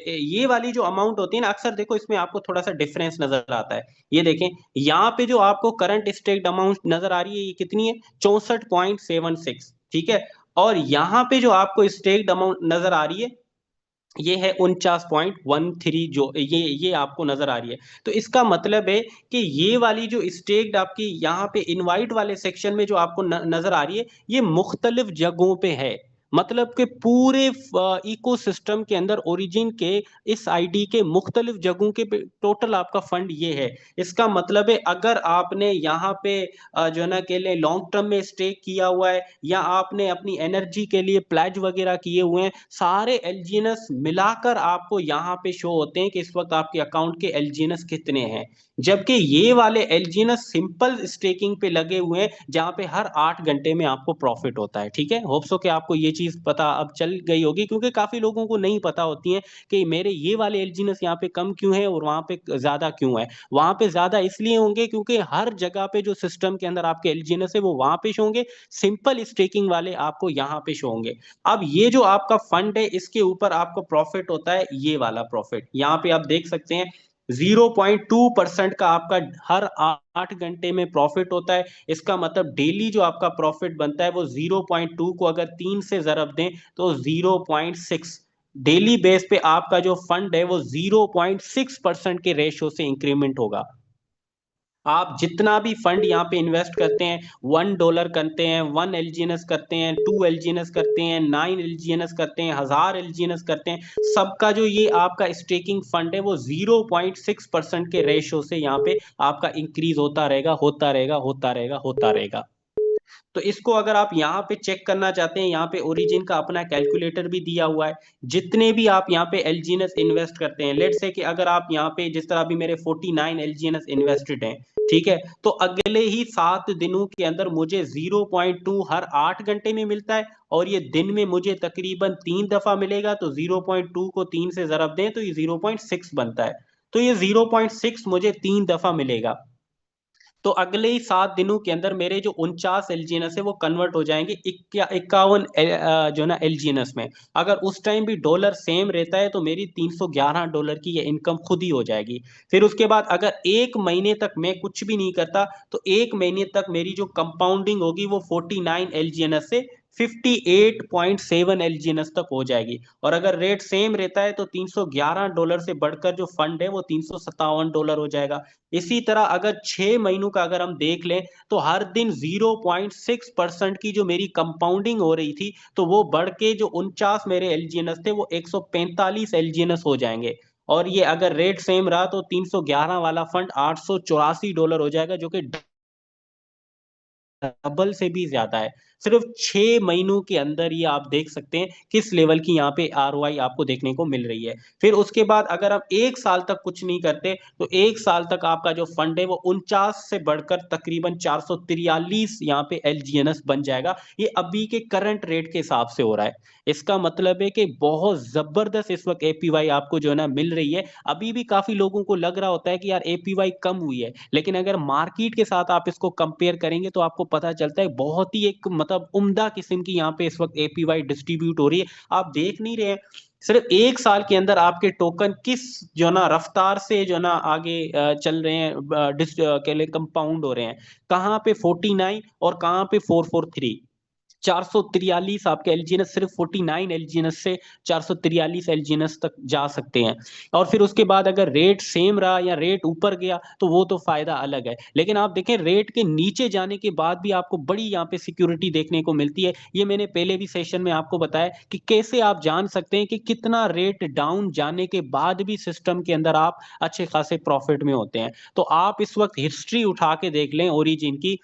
ये वाली जो अमाउंट होती है ना। अक्सर देखो इसमें आपको थोड़ा सा डिफरेंस नजर आता है। ये देखें, यहाँ पे जो आपको करंट स्टेक्ड अमाउंट नजर आ रही है ये कितनी है, 64.76। ठीक है, और यहाँ पे जो आपको स्टेक्ड अमाउंट नजर आ रही है ये है 49.13, जो ये आपको नजर आ रही है। तो इसका मतलब है कि ये वाली जो स्टेक्ड आपकी यहाँ पे इनवाइट वाले सेक्शन में जो आपको नजर आ रही है, ये मुख्तलिफ जगहों पे है। मतलब कि पूरे इकोसिस्टम के अंदर ओरिजिन के इस आईडी के मुख्तलिफ जगहों के टोटल आपका फंड ये है। इसका मतलब है अगर आपने यहाँ पे जो है ना के लिए लॉन्ग टर्म में स्टेक किया हुआ है, या आपने अपनी एनर्जी के लिए प्लेज वगैरह किए हुए हैं, सारे एलजीएनएस मिलाकर आपको यहाँ पे शो होते हैं कि इस वक्त आपके अकाउंट के एलजीएनएस कितने हैं। जबकि ये वाले एलजीएनएस सिंपल स्टेकिंग पे लगे हुए हैं जहां पे हर 8 घंटे में आपको प्रॉफिट होता है। ठीक है, होप्सो कि आपको ये चीज पता अब चल गई होगी, क्योंकि काफी लोगों को नहीं पता होती है कि मेरे ये वाले एलजीएनएस यहाँ पे कम क्यों है और वहां पे ज्यादा क्यों है। वहां पे ज्यादा इसलिए होंगे क्योंकि हर जगह पे जो सिस्टम के अंदर आपके एलजीएनएस है वो वहां पे शो होंगे, सिंपल स्टेकिंग वाले आपको यहाँ पे शो होंगे। अब ये जो आपका फंड है इसके ऊपर आपको प्रॉफिट होता है, ये वाला प्रॉफिट यहाँ पे आप देख सकते हैं 0.2% का आपका हर 8 घंटे में प्रॉफिट होता है। इसका मतलब डेली जो आपका प्रॉफिट बनता है वो 0.2 को अगर 3 से जरब दें तो 0.6, डेली बेस पे आपका जो फंड है वो 0.6% के रेशियो से इंक्रीमेंट होगा। आप जितना भी फंड यहाँ पे इन्वेस्ट करते हैं, $1 करते हैं, 1 LGNS करते हैं, 2 LGNS करते हैं, 9 LGNS करते हैं, 1000 LGNS करते हैं, सबका जो ये आपका स्टेकिंग फंड है वो 0.6% के रेशियो से यहाँ पे आपका इंक्रीज होता रहेगा, होता रहेगा, होता रहेगा, होता रहेगा। तो इसको अगर आप यहाँ पे चेक करना चाहते हैं, यहाँ पे ओरिजिन का अपना कैलकुलेटर भी दिया हुआ है। जितने भी आप यहाँ पे एलजीएनएस इन्वेस्ट करते हैं, लेट से कि अगर आप यहाँ पे जिस तरह अभी मेरे 49 एलजीएनएस इन्वेस्टेड हैं, ठीक है, तो अगले ही 7 दिनों के अंदर मुझे 0.2 हर 8 घंटे में मिलता है, और ये दिन में मुझे तकरीबन 3 दफा मिलेगा। तो 0.2 को 3 से जरब दें तो ये 0.6 बनता है। तो ये 0.6 मुझे 3 दफा मिलेगा। तो अगले ही 7 दिनों के अंदर मेरे जो 49 एलजीएनएस है वो कन्वर्ट हो जाएंगे 51 जो ना एलजीएनएस में। अगर उस टाइम भी डॉलर सेम रहता है तो मेरी $311 की ये इनकम खुद ही हो जाएगी। फिर उसके बाद अगर 1 महीने तक मैं कुछ भी नहीं करता तो 1 महीने तक मेरी जो कंपाउंडिंग होगी वो 49 एलजीएनएस से 58.7 एलजीएनएस तक हो जाएगी। और अगर रेट सेम रहता है तो $311 से बढ़कर जो फंड है वो $357 हो जाएगा। इसी तरह अगर 6 महीनों का अगर हम देख लें तो हर दिन 0.6% की जो मेरी कंपाउंडिंग हो रही थी, तो वो बढ़ के जो 49 मेरे एलजीएनएस थे वो 145 एलजीएनएस हो जाएंगे। और ये अगर रेट सेम रहा तो 311 वाला फंड $884 हो जाएगा, जो कि डबल से भी ज्यादा है। सिर्फ 6 महीनों के अंदर ये आप देख सकते हैं किस लेवल की यहाँ पे आरओआई आपको देखने को मिल रही है। फिर उसके बाद अगर आप 1 साल तक कुछ नहीं करते तो 1 साल तक आपका जो फंड है वो 49 से बढ़कर तकरीबन 443 यहाँ पे एलजीएनएस बन जाएगा। ये अभी के करंट रेट के हिसाब से हो रहा है। इसका मतलब है कि बहुत जबरदस्त इस वक्त एपीवाई आपको जो है ना मिल रही है। अभी भी काफी लोगों को लग रहा होता है कि यार एपीवाई कम हुई है, लेकिन अगर मार्केट के साथ आप इसको कंपेयर करेंगे तो आपको पता चलता है बहुत ही एक मतलब उम्दा किस्म की यहाँ पे इस वक्त एपीवाई डिस्ट्रीब्यूट हो रही है। आप देख नहीं रहे हैं सिर्फ 1 साल के अंदर आपके टोकन किस जो ना रफ्तार से जो ना आगे चल रहे हैं, कंपाउंड हो रहे हैं। कहाँ पे 49 और कहाँ पे 443। 443 आपके एलजीएनएस सिर्फ 49 एलजीएनएस से 443 एलजीएनएस तक जा सकते हैं। और फिर उसके बाद अगर रेट सेम रहा या रेट ऊपर गया तो वो तो फायदा अलग है, लेकिन आप देखें रेट के नीचे जाने के बाद भी आपको बड़ी यहाँ पे सिक्योरिटी देखने को मिलती है। ये मैंने पहले भी सेशन में आपको बताया कि कैसे आप जान सकते हैं कि कितना रेट डाउन जाने के बाद भी सिस्टम के अंदर आप अच्छे खासे प्रॉफिट में होते हैं। तो आप इस वक्त हिस्ट्री उठा के देख लें ओरिजिन की।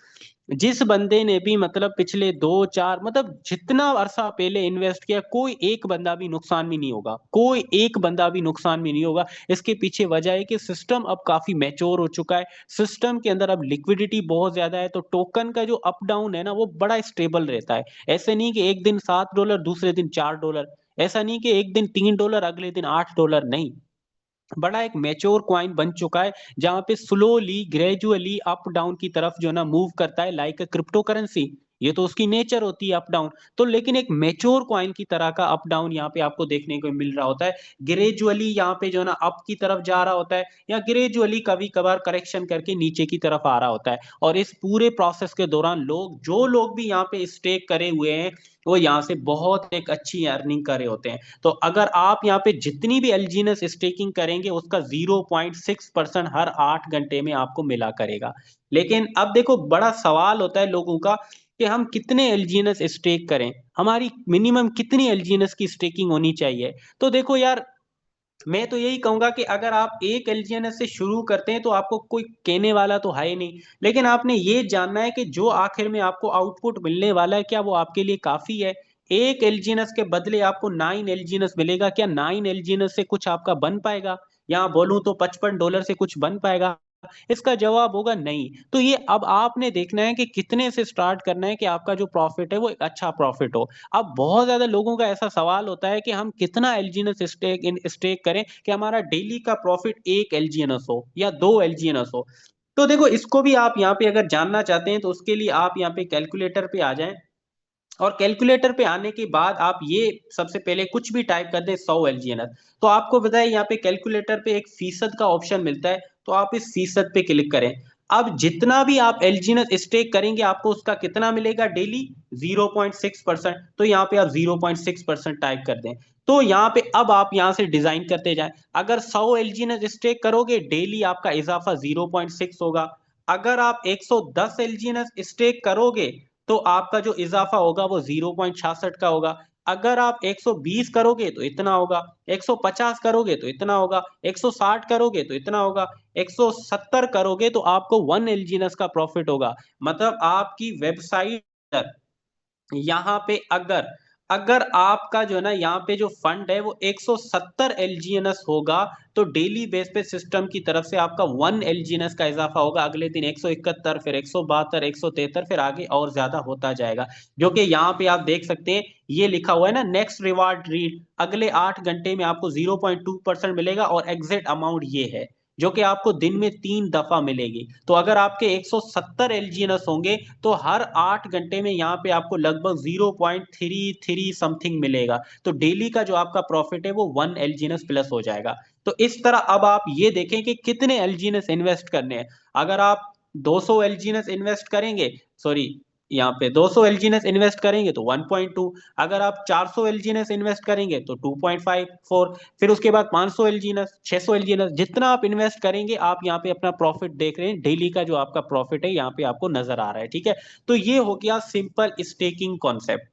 जिस बंदे ने भी मतलब पिछले 2 4 मतलब जितना अरसा पहले इन्वेस्ट किया, कोई एक बंदा भी नुकसान में नहीं होगा, कोई एक बंदा भी नुकसान में नहीं होगा। इसके पीछे वजह है कि सिस्टम अब काफी मैच्योर हो चुका है। सिस्टम के अंदर अब लिक्विडिटी बहुत ज्यादा है, तो टोकन का जो अप डाउन है ना वो बड़ा स्टेबल रहता है। ऐसे नहीं कि एक दिन $7 दूसरे दिन $4, ऐसा नहीं कि एक दिन $3 अगले दिन $8, नहीं। बड़ा एक मैच्योर कॉइन बन चुका है जहां पे स्लोली ग्रेजुअली अप डाउन की तरफ जो ना मूव करता है, लाइक क्रिप्टो करेंसी। ये तो उसकी नेचर होती है अप डाउन। तो लेकिन एक मैच्योर कॉइन की तरह का अप डाउन यहाँ पे आपको देखने को मिल रहा होता है। ग्रेजुअली यहाँ पे जो ना अप की तरफ जा रहा होता है, या ग्रेजुअली कभी कभार करेक्शन करके नीचे की तरफ आ रहा होता है। और इस पूरे प्रोसेस के दौरान जो लोग भी यहाँ पे स्टेक करे हुए हैं वो यहाँ से बहुत एक अच्छी अर्निंग करे होते हैं। तो अगर आप यहाँ पे जितनी भी एलजीएनएस स्टेकिंग करेंगे उसका 0.6% हर 8 घंटे में आपको मिला करेगा। लेकिन अब देखो बड़ा सवाल होता है लोगों का कि हम कितने एलजीएनएस स्टेक करें, हमारी मिनिमम कितनी एलजीएनएस की स्टेकिंग होनी चाहिए। तो देखो यार, मैं तो यही कहूंगा कि अगर आप एक एलजीएनएस से शुरू करते हैं तो आपको कोई कहने वाला तो है ही नहीं, लेकिन आपने ये जानना है कि जो आखिर में आपको आउटपुट मिलने वाला है क्या वो आपके लिए काफी है। एक एलजीएनएस के बदले आपको 9 एलजीएनएस मिलेगा, क्या 9 एलजीएनएस से कुछ आपका बन पाएगा? यहाँ बोलूं तो $55 से कुछ बन पाएगा? इसका जवाब होगा नहीं। तो ये अब आपने देखना है कि कितने से स्टार्ट करना है कि आपका जो प्रॉफिट है वो एक अच्छा प्रॉफिट हो। अब बहुत ज्यादा लोगों का ऐसा सवाल होता है कि हम कितना एलजीएनएस स्टेक करें कि हमारा डेली का प्रॉफिट 1 एलजीएनएस हो या 2 एलजीएनएस हो। तो देखो इसको भी आप यहाँ पे अगर जानना चाहते हैं तो उसके लिए आप यहाँ पे कैलकुलेटर पे आ जाएं। और कैलकुलेटर पे आने के बाद आप ये सबसे पहले कुछ भी टाइप कर दें 100 एलजीएनएस। तो आपको बताए यहाँ पे कैलकुलेटर पे एक फीसद का ऑप्शन मिलता है, तो आप इस फीसद पे क्लिक करें। अब जितना भी आप एलजीएनएस स्टेक करेंगे आपको उसका कितना मिलेगा डेली? 0.6%। तो यहाँ पे आप 0.6% टाइप कर दें। तो यहाँ पे अब आप यहाँ से डिजाइन करते जाएं। अगर 100 एलजीएनएस स्टेक करोगे डेली आपका इजाफा 0.6 होगा। अगर आप 110 एलजीएनएस स्टेक करोगे तो आपका जो इजाफा होगा वो 0.66 का होगा। अगर आप 120 करोगे तो इतना होगा, 150 करोगे तो इतना होगा, 160 करोगे तो इतना होगा, 170 करोगे तो आपको 1 एलजीएनएस का प्रॉफिट होगा। मतलब आपकी वेबसाइट यहाँ पे अगर अगर आपका जो है ना यहाँ पे जो फंड है वो 170 एलजीएनएस होगा तो डेली बेस पे सिस्टम की तरफ से आपका 1 एलजीएनएस का इजाफा होगा। अगले दिन 171, फिर 172, 173, फिर आगे और ज्यादा होता जाएगा। जो कि यहाँ पे आप देख सकते हैं ये लिखा हुआ है ना, नेक्स्ट रिवार्ड रीड अगले 8 घंटे में आपको 0.2% मिलेगा और एग्जिट अमाउंट ये है जो कि आपको दिन में 3 दफा मिलेगी। तो अगर आपके 170 एलजीएनएस होंगे तो हर 8 घंटे में यहाँ पे आपको लगभग 0.33 समथिंग मिलेगा। तो डेली का जो आपका प्रॉफिट है वो 1 एलजीएनएस प्लस हो जाएगा। तो इस तरह अब आप ये देखें कि कितने एलजीएनएस इन्वेस्ट करने हैं। अगर आप 200 एलजीएनएस इन्वेस्ट करेंगे, सॉरी यहाँ पे 200 एलजीएनएस इन्वेस्ट करेंगे तो 1.2, अगर आप 400 एलजीएनएस इन्वेस्ट करेंगे तो 2.54, फिर उसके बाद 500 एलजीएनएस, 600 एलजीएनएस, जितना आप इन्वेस्ट करेंगे आप यहाँ पे अपना प्रॉफिट देख रहे हैं, डेली का जो आपका प्रॉफिट है यहाँ पे आपको नजर आ रहा है। ठीक है, तो ये हो गया सिंपल स्टेकिंग कॉन्सेप्ट,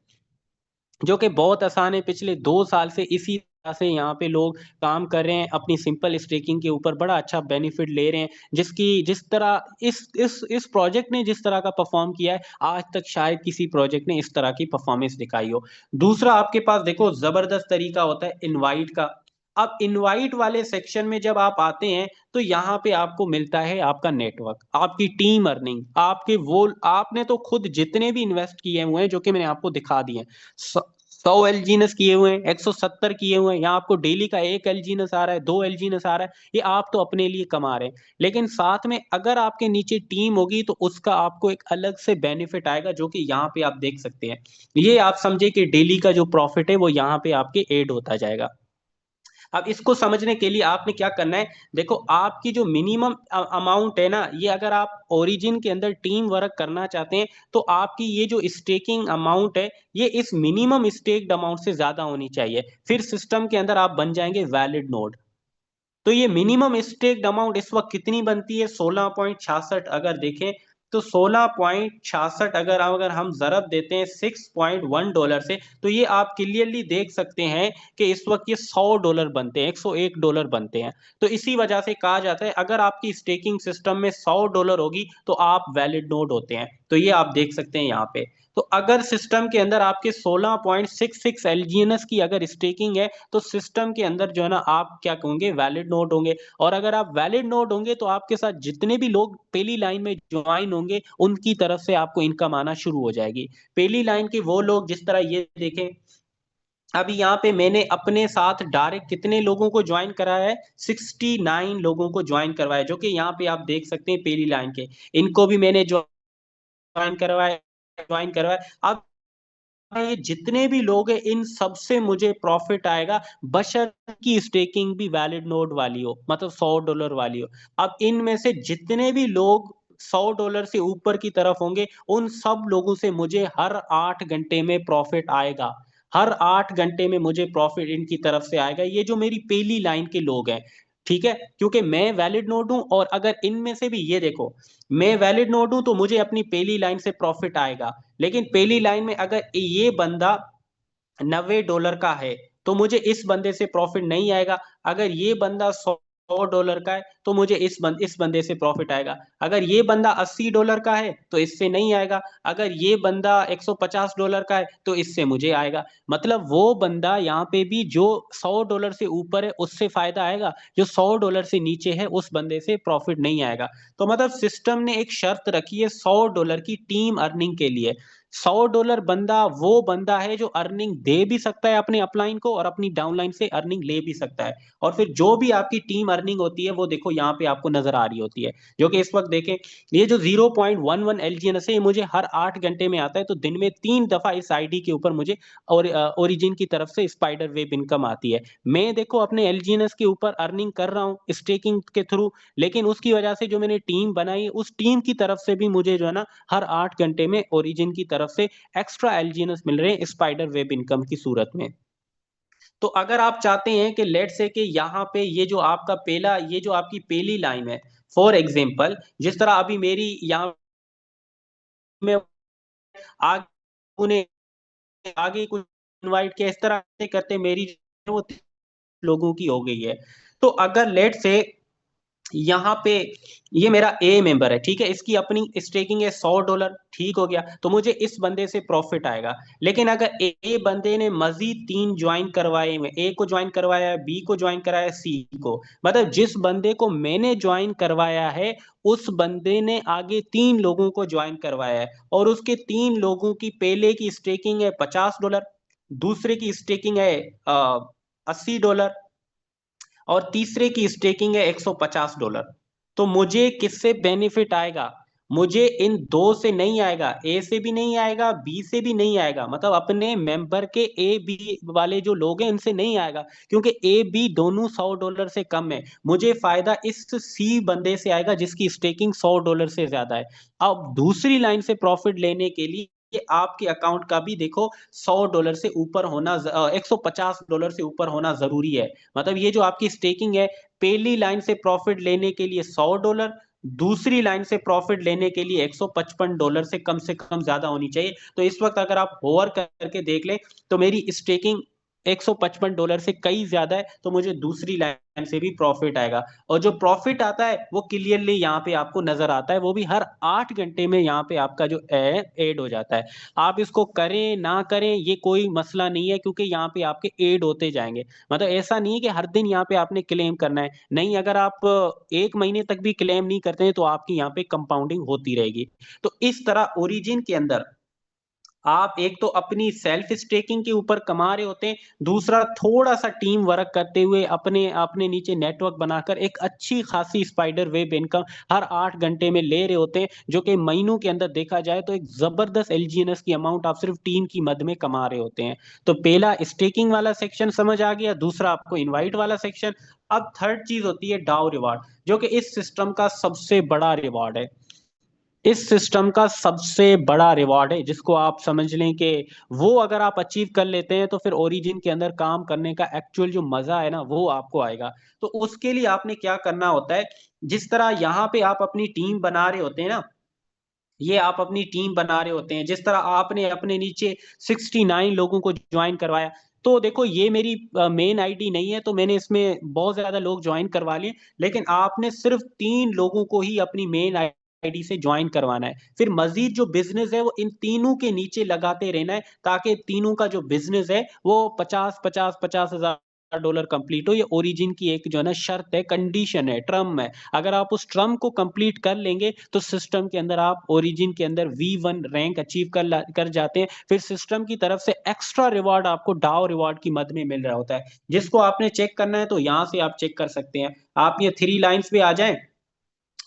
जो कि बहुत आसान है। पिछले 2 साल से इसी तरह से यहाँ पे लोग काम कर रहे हैं, अपनी सिंपल स्टेकिंग के ऊपर बड़ा अच्छा बेनिफिट ले रहे हैं, जिसकी जिस तरह इस प्रोजेक्ट ने जिस तरह का परफॉर्म किया है, आज तक शायद किसी प्रोजेक्ट ने इस तरह की परफॉर्मेंस दिखाई हो। दूसरा, आपके पास देखो जबरदस्त तरीका होता है इनवाइट का। अब इनवाइट वाले सेक्शन में जब आप आते हैं तो यहाँ पे आपको मिलता है आपका नेटवर्क, आपकी टीम अर्निंग, आपके वो आपने तो खुद जितने भी इन्वेस्ट किए हुए हैं जो कि मैंने आपको दिखा दिए हैं, 100 एलजीनस किए हुए हैं, 170 किए हुए हैं, यहाँ आपको डेली का 1 एलजीनस आ रहा है, 2 एलजीनस आ रहा है, ये आप तो अपने लिए कमा रहे हैं। लेकिन साथ में अगर आपके नीचे टीम होगी तो उसका आपको एक अलग से बेनिफिट आएगा, जो कि यहाँ पे आप देख सकते हैं। ये आप समझे कि डेली का जो प्रॉफिट है वो यहाँ पे आपके ऐड होता जाएगा। अब इसको समझने के लिए आपने क्या करना है, देखो आपकी जो मिनिमम अमाउंट है ना, ये अगर आप ओरिजिन के अंदर टीम वर्क करना चाहते हैं तो आपकी ये जो स्टेकिंग अमाउंट है ये इस मिनिमम स्टेक्ड अमाउंट से ज्यादा होनी चाहिए, फिर सिस्टम के अंदर आप बन जाएंगे वैलिड नोड। तो ये मिनिमम स्टेक्ड अमाउंट इस वक्त कितनी बनती है, 16.66। अगर देखें तो 16.66 अगर हम जरब देते हैं $6.1 से, तो ये आप क्लियरली देख सकते हैं कि इस वक्त ये $100 बनते हैं, $101 बनते हैं। तो इसी वजह से कहा जाता है अगर आपकी स्टेकिंग सिस्टम में $100 होगी तो आप वैलिड नोड होते हैं। तो ये आप देख सकते हैं यहाँ पे। तो अगर सिस्टम के अंदर आपके 16.66 एलजीएनएस की अगर स्टेकिंग है तो सिस्टम के अंदर जो है ना आप क्या होंगे, वैलिड नोड होंगे। और अगर आप वैलिड नोड होंगे तो आपके साथ जितने भी लोग पहली लाइन में ज्वाइन होंगे उनकी तरफ से आपको इनकम आना शुरू हो जाएगी। पहली लाइन के वो लोग, जिस तरह ये देखें, अभी यहाँ पे मैंने अपने साथ डायरेक्ट कितने लोगों को ज्वाइन कराया है, 69 लोगों को ज्वाइन करवाया, जो कि यहाँ पे आप देख सकते हैं पहली लाइन के, इनको भी मैंने ज्वाइन करवाया। अब ये जितने भी लोग हैं इन सबसे मुझे प्रॉफिट आएगा, बशर्ते की स्टेकिंग भी वैलिड नोड वाली हो, मतलब $100 वाली हो। अब इनमें से जितने भी लोग $100 से ऊपर की तरफ होंगे उन सब लोगों से मुझे हर 8 घंटे में प्रॉफिट आएगा, हर 8 घंटे में मुझे प्रॉफिट इनकी तरफ से आएगा, ये जो मेरी पहली लाइन के लोग हैं। ठीक है, क्योंकि मैं वैलिड नोड हूं, और अगर इनमें से भी ये देखो, मैं वैलिड नोड हूं तो मुझे अपनी पहली लाइन से प्रॉफिट आएगा। लेकिन पहली लाइन में अगर ये बंदा $90 का है तो मुझे इस बंदे से प्रॉफिट नहीं आएगा। अगर ये बंदा $100 का है तो मुझे इस बंदे से प्रॉफिट आएगा। अगर ये बंदा $80 का है तो इससे नहीं आएगा। अगर ये बंदा $150 का है तो इससे मुझे आएगा। मतलब वो बंदा यहाँ पे भी जो $100 से ऊपर है उससे फायदा आएगा, जो $100 से नीचे है उस बंदे से प्रॉफिट नहीं आएगा। तो मतलब सिस्टम ने एक शर्त रखी है $100 की टीम अर्निंग के लिए। $100 बंदा वो बंदा है जो अर्निंग दे भी सकता है अपने अपलाइन को और अपनी डाउनलाइन से अर्निंग ले भी सकता है। और फिर जो भी आपकी टीम अर्निंग होती है वो देखो यहाँ पे आपको नजर आ रही होती है, जो कि इस वक्त देखें, ये जो 0.11 एलजीएनएस है ये मुझे हर 8 घंटे में आता है। तो दिन में 3 दफा इस आईडी के ऊपर मुझे और ओरिजिन की तरफ से स्पाइडर वेब इनकम आती है। मैं देखो अपने एलजीएनएस के ऊपर अर्निंग कर रहा हूँ स्टेकिंग के थ्रू, लेकिन उसकी वजह से जो मैंने टीम बनाई उस टीम की तरफ से भी मुझे जो है ना हर 8 घंटे में ओरिजिन की तरफ से एक्स्ट्रा एलजीएनएस मिल रहे हैं स्पाइडर वेब इनकम की सूरत में। तो अगर आप चाहते हैं कि लेट से कि यहाँ पे ये जो आपका पहला, ये जो आपकी पहली लाइन है, फॉर एग्जांपल जिस तरह अभी मेरी यहाँ में आगे उन्हें आगे कुछ इनवाइट किया, इस तरह से करते मेरी वो लोगों की हो गई है। तो अगर लेट से यहाँ पे ये मेरा ए मेंबर है, ठीक है, इसकी अपनी स्टेकिंग है $100, ठीक हो गया, तो मुझे इस बंदे से प्रॉफिट आएगा। लेकिन अगर ए बंदे ने मजीद 3 ज्वाइन करवाए, में ए को ज्वाइन करवाया, बी को ज्वाइन कराया, सी को, मतलब जिस बंदे को मैंने ज्वाइन करवाया है उस बंदे ने आगे 3 लोगों को ज्वाइन करवाया है, और उसके 3 लोगों की पहले की स्टेकिंग है $50, दूसरे की स्टेकिंग है $80, और तीसरे की स्टेकिंग है $150। तो मुझे किससे बेनिफिट आएगा, मुझे इन दो से नहीं आएगा, ए से भी नहीं आएगा, बी से भी नहीं आएगा, मतलब अपने मेंबर के ए बी वाले जो लोग हैं इनसे नहीं आएगा, क्योंकि ए बी दोनों $100 से कम है। मुझे फायदा इस सी बंदे से आएगा जिसकी स्टेकिंग $100 से ज्यादा है। अब दूसरी लाइन से प्रॉफिट लेने के लिए आपके अकाउंट का भी देखो $100 से ऊपर होना, $150 से ऊपर होना जरूरी है। मतलब ये जो आपकी स्टेकिंग है, पहली लाइन से प्रॉफिट लेने के लिए $100, दूसरी लाइन से प्रॉफिट लेने के लिए $155 से कम ज्यादा होनी चाहिए। तो इस वक्त अगर आप होवर करके देख ले तो मेरी स्टेकिंग $155 से कई ज्यादा है, तो मुझे दूसरी लाइन से भी प्रॉफिट आएगा। और जो प्रॉफिट आता है वो क्लियरली यहाँ पे आपको नजर आता है, वो भी हर 8 घंटे में यहाँ पे आपका जो ऐड हो जाता है। आप इसको करें ना करें ये कोई मसला नहीं है, क्योंकि यहाँ पे आपके ऐड होते जाएंगे। मतलब ऐसा नहीं है कि हर दिन यहाँ पे आपने क्लेम करना है, नहीं, अगर आप 1 महीने तक भी क्लेम नहीं करते हैं तो आपकी यहाँ पे कंपाउंडिंग होती रहेगी। तो इस तरह ओरिजिन के अंदर आप एक तो अपनी सेल्फ स्टेकिंग के ऊपर कमा रहे होते हैं, दूसरा थोड़ा सा टीम वर्क करते हुए अपने अपने नीचे नेटवर्क बनाकर एक अच्छी खासी स्पाइडर वेब इनकम हर 8 घंटे में ले रहे होते हैं, जो कि महीनों के अंदर देखा जाए तो एक जबरदस्त एलजीएनएस की अमाउंट आप सिर्फ टीम की मद में कमा रहे होते हैं। तो पहला स्टेकिंग वाला सेक्शन समझ आ गया, दूसरा आपको इनवाइट वाला सेक्शन। अब थर्ड चीज होती है डाउ रिवार्ड, जो कि इस सिस्टम का सबसे बड़ा रिवार्ड है। इस सिस्टम का सबसे बड़ा रिवॉर्ड है, जिसको आप समझ लें कि वो अगर आप अचीव कर लेते हैं तो फिर ओरिजिन के अंदर काम करने का एक्चुअल जो मजा है ना वो आपको आएगा। तो उसके लिए आपने क्या करना होता है, जिस तरह यहाँ पे आप अपनी टीम बना रहे होते हैं ना, ये आप अपनी टीम बना रहे होते हैं, जिस तरह आपने अपने नीचे 69 लोगों को ज्वाइन करवाया, तो देखो ये मेरी मेन आईडी नहीं है तो मैंने इसमें बहुत ज्यादा लोग ज्वाइन करवा लिए, लेकिन आपने सिर्फ 3 लोगों को ही अपनी मेन आईडी से ज्वाइन करवाना है। फिर मजीद जो बिजनेस है वो इन तीनों के नीचे लगाते रहना है, ताकि तीनों का जो बिजनेस है वो 50-50-50 हजार डॉलर कंप्लीट हो। ये ओरिजिन की एक जो है ना शर्त है, कंडीशन है, ट्रम है। अगर आप उस ट्रम को कंप्लीट कर लेंगे तो सिस्टम के अंदर आप ओरिजिन के अंदर V1 रैंक अचीव कर जाते हैं। फिर सिस्टम की तरफ से एक्स्ट्रा रिवार्ड आपको डाउ रिवार्ड की मद में मिल रहा होता है, जिसको आपने चेक करना है तो यहाँ से आप चेक कर सकते हैं। आप ये 3 लाइंस पे आ जाएं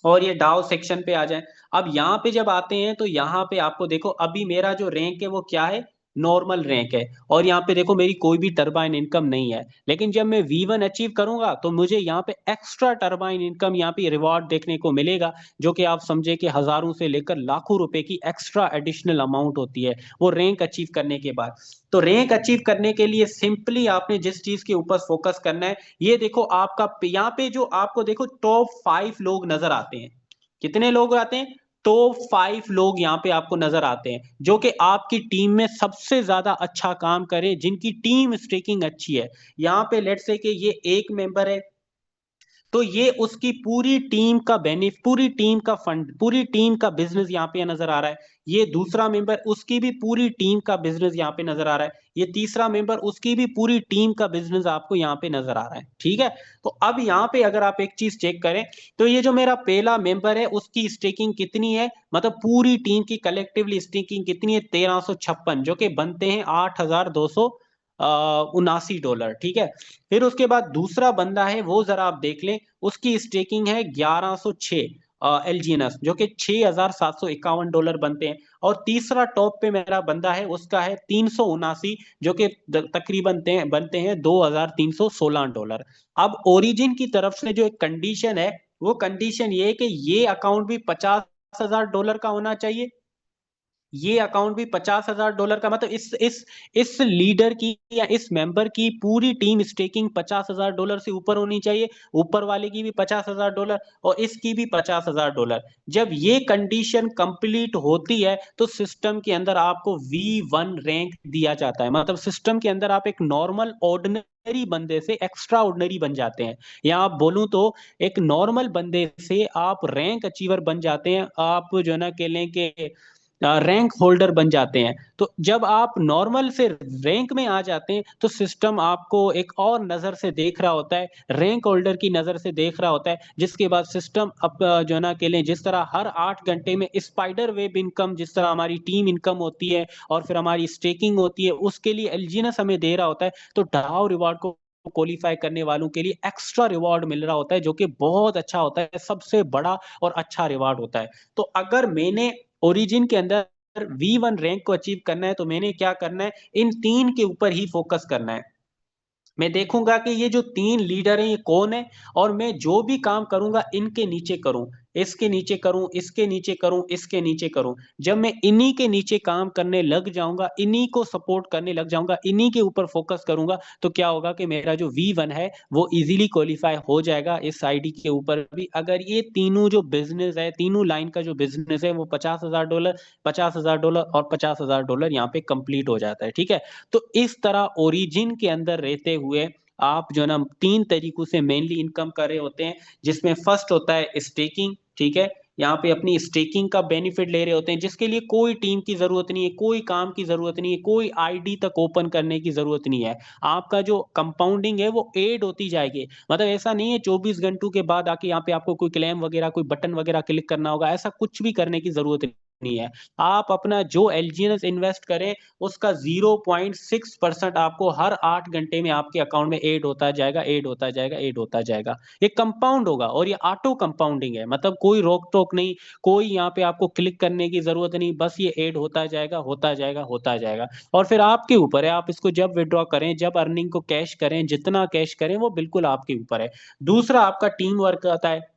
और ये डाउ सेक्शन पे आ जाएं। अब यहाँ पे जब आते हैं तो यहाँ पे आपको देखो अभी मेरा जो रैंक है वो क्या है, नॉर्मल रैंक है। और यहाँ पे देखो मेरी कोई भी टरबाइन इनकम नहीं है, लेकिन जब मैं V1 अचीव करूंगा तो मुझे यहाँ पे एक्स्ट्रा टरबाइन इनकम यहाँ पे रिवॉर्ड देखने को मिलेगा, जो कि आप समझे कि हजारों से लेकर लाखों रुपए की एक्स्ट्रा एडिशनल अमाउंट होती है वो रैंक अचीव करने के बाद। तो रैंक अचीव करने के लिए सिंपली आपने जिस चीज के ऊपर फोकस करना है, ये देखो आपका यहाँ पे जो आपको देखो टॉप 5 लोग नजर आते हैं। कितने लोग आते हैं? टॉप 5 लोग यहाँ पे आपको नजर आते हैं, जो कि आपकी टीम में सबसे ज्यादा अच्छा काम करे, जिनकी टीम स्टेकिंग अच्छी है। यहाँ पे लेट्स से कि ये एक मेंबर है, तो ये उसकी पूरी टीम का बेनिफिट, पूरी टीम का फंड, पूरी टीम का बिजनेस यहाँ पे नजर आ रहा है। ये दूसरा मेंबर, उसकी भी पूरी टीम का बिजनेस यहाँ पे नजर आ रहा है। ये तीसरा मेंबर, उसकी भी पूरी टीम का बिजनेस आपको यहाँ पे नजर आ रहा है। ठीक है, तो अब यहाँ पे अगर आप एक चीज चेक करें तो ये जो मेरा पहला मेंबर है उसकी स्टेकिंग कितनी है, मतलब पूरी टीम की कलेक्टिवली स्टेकिंग कितनी है, 1356, जो कि बनते हैं $8,279। ठीक है, फिर उसके बाद दूसरा बंदा है वो जरा आप देख लें, उसकी स्टेकिंग है 1106 एलजीएनएस, जो कि $6,751 बनते हैं। और तीसरा टॉप पे मेरा बंदा है उसका है 379, जो कि तकरीबन बनते हैं $2,316। अब ओरिजिन की तरफ से जो एक कंडीशन है, वो कंडीशन ये है कि ये अकाउंट भी $50,000 का होना चाहिए, ये अकाउंट भी $50,000 का, मतलब इस लीडर की या इस मेंबर की पूरी टीम स्टेकिंग $50,000 से ऊपर होनी चाहिए, ऊपर वाले की भी $50,000 और इसकी भी $50,000। जब ये कंडीशन कंप्लीट होती है तो सिस्टम के अंदर आपको V1 रैंक दिया जाता है। मतलब सिस्टम के अंदर आप एक नॉर्मल ऑर्डिनरी बंदे से एक्स्ट्रा ऑर्डिनरी बन जाते हैं, या आप बोलूं तो एक नॉर्मल बंदे से आप रैंक अचीवर बन जाते हैं। आप जो है ना कह लें कि रैंक होल्डर बन जाते हैं। तो जब आप नॉर्मल से रैंक में आ जाते हैं तो सिस्टम आपको एक और नजर से देख रहा होता है, रैंक होल्डर की नजर से देख रहा होता है, जिसके बाद सिस्टम अब जो है ना के लिए जिस तरह हर 8 घंटे में स्पाइडर वेब इनकम, जिस तरह हमारी टीम इनकम होती है और फिर हमारी स्टेकिंग होती है, उसके लिए एलजीएनएस हमें दे रहा होता है। तो डाउ रिवार्ड को क्वालिफाई करने वालों के लिए एक्स्ट्रा रिवॉर्ड मिल रहा होता है, जो कि बहुत अच्छा होता है, सबसे बड़ा और अच्छा रिवॉर्ड होता है। तो अगर मैंने ओरिजिन के अंदर V1 रैंक को अचीव करना है, तो मैंने क्या करना है, इन 3 के ऊपर ही फोकस करना है। मैं देखूंगा कि ये जो 3 लीडर हैं ये कौन है, और मैं जो भी काम करूंगा इनके नीचे करूं, इसके नीचे करूं, इसके नीचे करूं, इसके नीचे करूं। जब मैं इन्हीं के नीचे काम करने लग जाऊंगा, इन्हीं को सपोर्ट करने लग जाऊंगा, इन्हीं के ऊपर फोकस करूंगा, तो क्या होगा कि मेरा जो V1 है वो इजीली क्वालिफाई हो जाएगा इस आईडी के ऊपर भी। अगर ये तीनों जो बिजनेस है, तीनों लाइन का जो बिजनेस है, वो $50,000, $50,000 और $50,000 यहाँ पे कंप्लीट हो जाता है, ठीक है। तो इस तरह ओरिजिन के अंदर रहते हुए आप जो ना 3 तरीकों से मेनली इनकम कर रहे होते हैं, जिसमें फर्स्ट होता है स्टेकिंग, ठीक है। यहाँ पे अपनी स्टेकिंग का बेनिफिट ले रहे होते हैं, जिसके लिए कोई टीम की जरूरत नहीं है, कोई काम की जरूरत नहीं है, कोई आईडी तक ओपन करने की जरूरत नहीं है। आपका जो कंपाउंडिंग है वो एड होती जाएगी। मतलब ऐसा नहीं है 24 घंटों के बाद आके यहाँ पे आपको कोई क्लेम वगैरह, कोई बटन वगैरह क्लिक करना होगा, ऐसा कुछ भी करने की जरूरत नहीं है। आप अपना जो एलजीएनएस इन्वेस्ट करें, उसका 0.6% आपको हर 8 घंटे में आपके अकाउंट में ऐड होता जाएगा, ऐड होता जाएगा, ऐड होता जाएगा। ये कंपाउंड होगा, और ये ऑटो कंपाउंडिंग है, मतलब कोई रोक टोक नहीं, कोई यहाँ पे आपको क्लिक करने की जरूरत नहीं, बस ये ऐड होता जाएगा, होता जाएगा, होता जाएगा। और फिर आपके ऊपर है, आप इसको जब विड्रॉ करें, जब अर्निंग को कैश करें, जितना कैश करें, वो बिल्कुल आपके ऊपर है। दूसरा आपका टीम वर्क आता है।